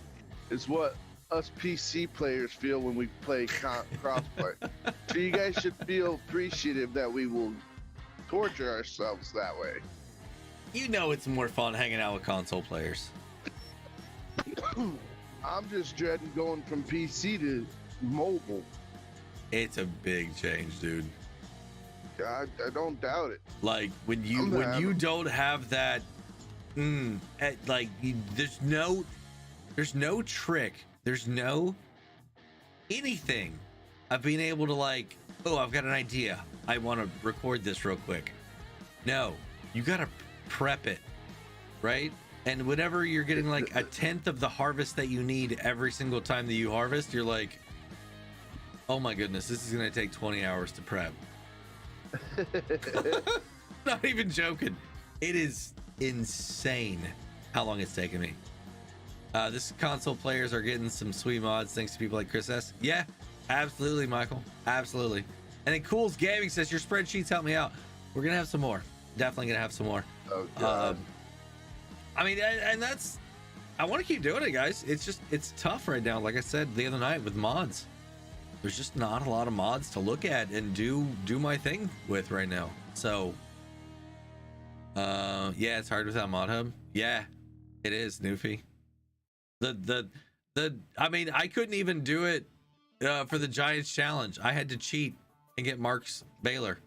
is what us PC players feel when we play crossplay. So you guys should feel appreciative that we will torture ourselves that way. You know it's more fun hanging out with console players. I'm just dreading going from PC to mobile. It's a big change, dude. I don't doubt it. Like when you don't have that, like there's no trick, there's no anything of being able to like, oh, I've got an idea, I want to record this real quick. No, you gotta prep it, right? And whenever you're getting like a tenth of the harvest that you need every single time that you harvest, you're like, oh my goodness, this is gonna take 20 hours to prep. Not even joking. It is insane how long it's taken me. This console players are getting some sweet mods thanks to people like Chris S. Yeah, absolutely, Michael. Absolutely. And then Cool's Gaming says your spreadsheets help me out. We're gonna have some more. Definitely gonna have some more. Oh God. I mean, and that's, I want to keep doing it, guys. It's tough right now. Like I said the other night with mods, there's just not a lot of mods to look at and do my thing with right now. So yeah, it's hard without Mod Hub. Yeah, it is, Newfie. I mean, I couldn't even do it for the Giants challenge. I had to cheat and get Mark's baler.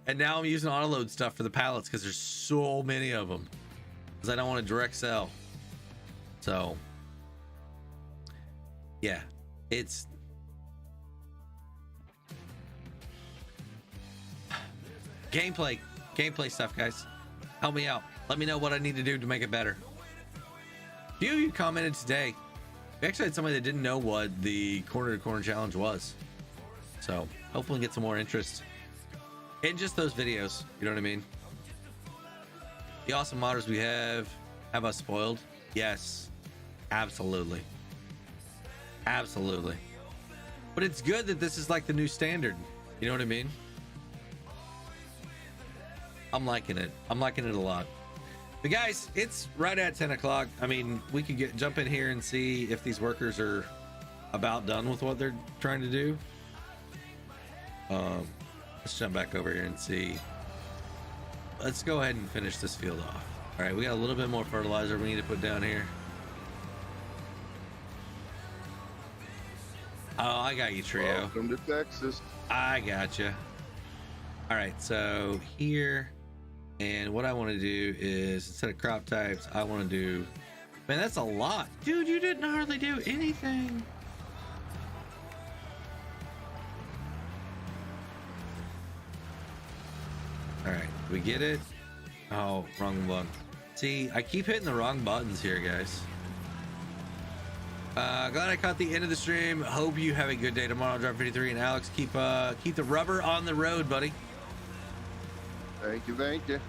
And now I'm using autoload stuff for the pallets because there's so many of them, because I don't want to direct sell. So yeah, it's gameplay stuff, guys. Help me out. Let me know what I need to do to make it better. A few of you commented today. We actually had somebody that didn't know what the corner to corner challenge was, so hopefully get some more interest in just those videos. You know what I mean? The awesome modders we have us spoiled? Yes, absolutely. Absolutely. But it's good that this is like the new standard. You know what I mean? I'm liking it. I'm liking it a lot. But guys, it's right at 10 o'clock. I mean, we could jump in here and see if these workers are about done with what they're trying to do. Let's jump back over here and see. Let's go ahead and finish this field off. All right, we got a little bit more fertilizer we need to put down here. Oh, I got you, Trio. Welcome to Texas. I got you. All right, so here, and what I want to do is, instead of crop types, I want to do, man, that's a lot. Dude, you didn't hardly do anything. All right, we get it. Oh, wrong one. See, I keep hitting the wrong buttons here, guys. Glad I caught the end of the stream. Hope you have a good day tomorrow. Drive 53, and Alex, keep the rubber on the road, buddy. Thank you, thank you.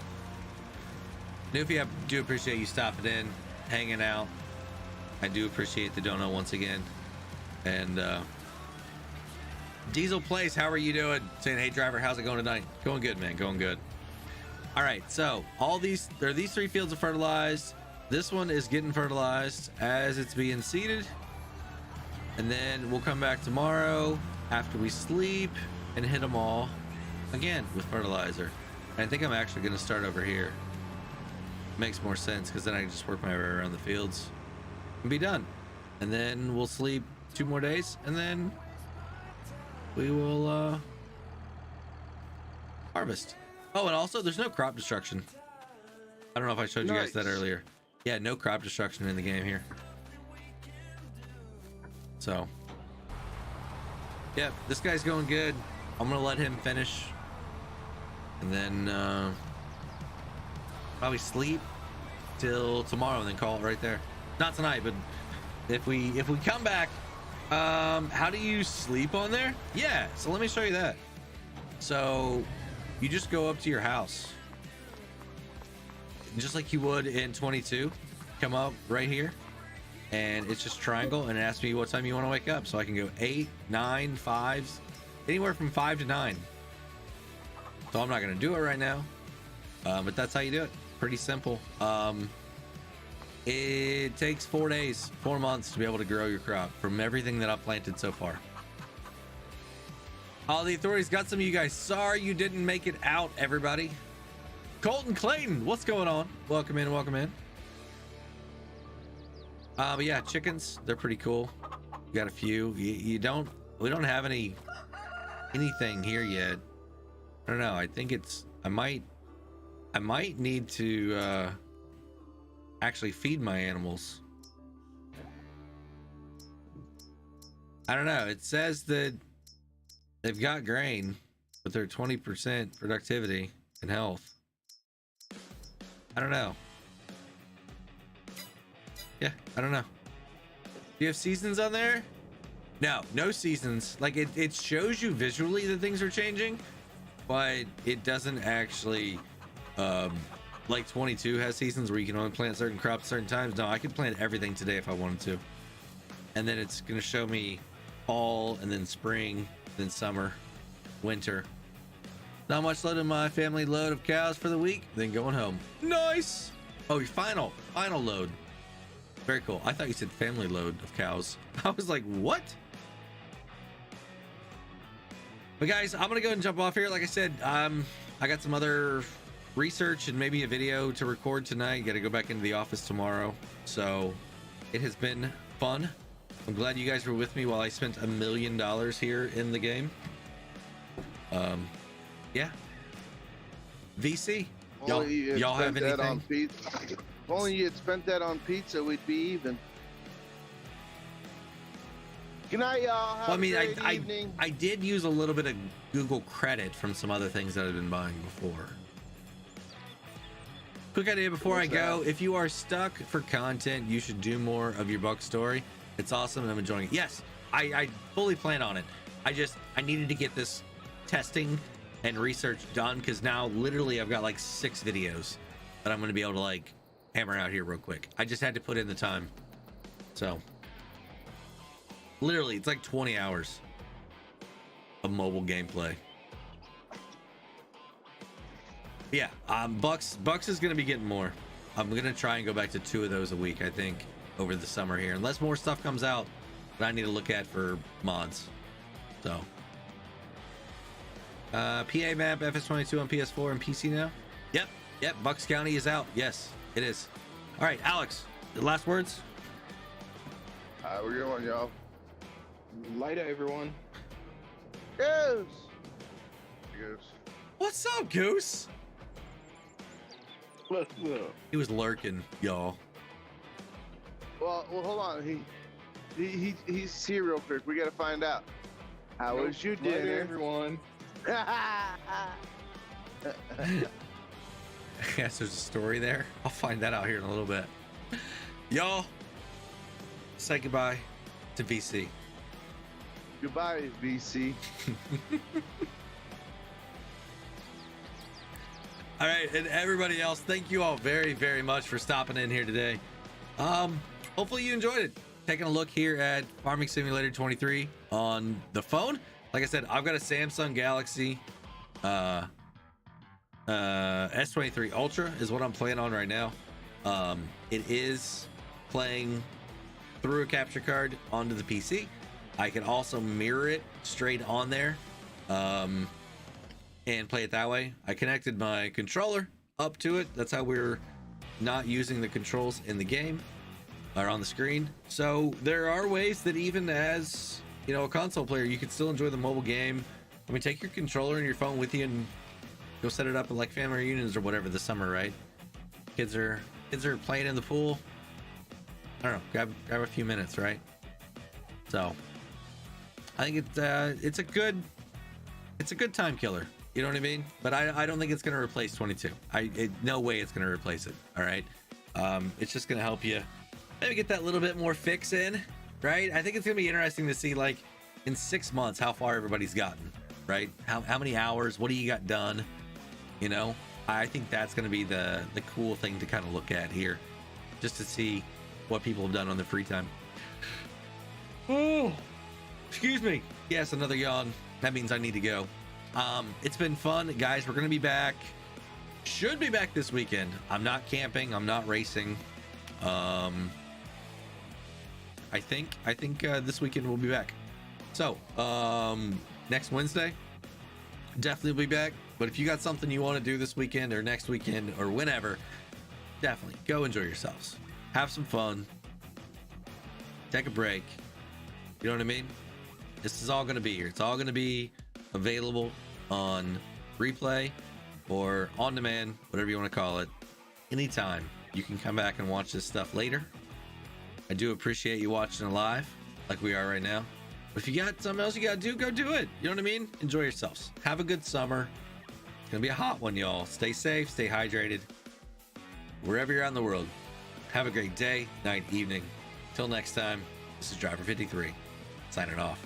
Newfie, I do appreciate you stopping in, hanging out. I do appreciate the donut once again. And Diesel Place, how are you doing? Saying, hey driver, how's it going tonight? Going good, man, going good. All right, so there are these 3 fields are fertilized. This one is getting fertilized as it's being seeded. And then we'll come back tomorrow after we sleep and hit them all again with fertilizer. And I think I'm actually going to start over here. Makes more sense because then I can just work my way around the fields and be done. And then we'll sleep 2 more days and then we will harvest. Oh, and also there's no crop destruction. I don't know if I showed you guys that earlier. Yeah, no crop destruction in the game here. So yeah, this guy's going good. I'm gonna let him finish and then probably sleep till tomorrow and then call it right there. Not tonight, but if we come back, how do you sleep on there? Yeah, so let me show you that. So you just go up to your house just like you would in 22. Come up right here and it's just triangle and it asks me what time you want to wake up, so I can go 8, 9, 5s, anywhere from 5 to 9. So I'm not gonna do it right now, but that's how you do it. Pretty simple. It takes 4 days, 4 months to be able to grow your crop from everything that I've planted so far. All the authorities got some of you guys. Sorry you didn't make it out, everybody. Colton Clayton, what's going on? Welcome in, welcome in. But yeah, chickens, they're pretty cool. You got a few. We don't have anything here yet. I don't know. I think I might need to actually feed my animals. I don't know. It says that they've got grain, but they're 20% productivity and health. I don't know. Yeah, I don't know. Do you have seasons on there? No seasons. Like it shows you visually that things are changing, but it doesn't actually like 22 has seasons where you can only plant certain crops at certain times. No, I could plant everything today if I wanted to. And then it's gonna show me fall and then spring, then summer, winter. Not much load in my family load of cows for the week, then going home. Nice. Oh, your final load. Very cool. I thought you said family load of cows. I was like, what? But guys, I'm gonna go and jump off here. Like I said, I got some other research and maybe a video to record tonight. Got to go back into the office tomorrow. So it has been fun. I'm glad you guys were with me while I spent $1 million here in the game. Yeah. VC. Y'all have anything? If only you had spent that on pizza, we'd be even. Good night, y'all. Have Well, I mean, a great evening. I did use a little bit of Google credit from some other things that I've been buying before. Quick idea before I go: if you are stuck for content, you should do more of your Buck story. It's awesome and I'm enjoying it. Yes, I fully plan on it. I needed to get this testing and research done because now literally I've got like 6 videos that I'm going to be able to like hammer out here real quick. I just had to put in the time. So literally it's like 20 hours of mobile gameplay. Yeah, Bucks is going to be getting more. I'm going to try and go back to 2 of those a week, I think, over the summer here, unless more stuff comes out that I need to look at for mods. So PA map FS22 on PS4 and PC now. Yep, Bucks County is out. Yes, it is. All right, Alex, the last words. We're going, y'all. Later, everyone. Goose. What's up, Goose? He was lurking, y'all. Well, hold on. He's here real quick. We gotta find out. How was your dinner, Later, everyone. Yes, there's a story there. I'll find that out here in a little bit. Y'all, say goodbye to VC. Goodbye, VC. All right, and everybody else, thank you all very, very much for stopping in here today. Hopefully you enjoyed it. Taking a look here at Farming Simulator 23 on the phone. Like I said, I've got a Samsung Galaxy S23 Ultra is what I'm playing on right now. It is playing through a capture card onto the PC. I can also mirror it straight on there and play it that way. I connected my controller up to it. That's how we're not using the controls in the game or on the screen. So there are ways that even as, you know, a console player, you can still enjoy the mobile game. I mean, take your controller and your phone with you and go set it up at like family reunions or whatever this summer, right? Kids are playing in the pool. I don't know, grab a few minutes, right? So I think it's a good time killer. You know what I mean? But I don't think it's going to replace 22. No way it's going to replace it. All right. It's just going to help you maybe get that little bit more fix in, right? I think it's going to be interesting to see, like, in 6 months how far everybody's gotten, right? How many hours? What do you got done? You know, I think that's going to be the cool thing to kind of look at here, just to see what people have done on their free time. Oh, excuse me. Yes, another yawn. That means I need to go. It's been fun, guys. We're going to be back. Should be back this weekend. I'm not camping. I'm not racing. I think this weekend we'll be back. So, next Wednesday, definitely will be back. But if you got something you want to do this weekend or next weekend or whenever, definitely go enjoy yourselves. Have some fun. Take a break. You know what I mean? This is all going to be here. It's all going to be available on replay or on demand, whatever you want to call it. Anytime you can come back and watch this stuff later. I do appreciate you watching it live like we are right now. But if you got something else you got to do, go do it. You know what I mean? Enjoy yourselves. Have a good summer. It's going to be a hot one, y'all. Stay safe, stay hydrated. Wherever you're out in the world, have a great day, night, evening. Till next time, this is Driver 53, signing off.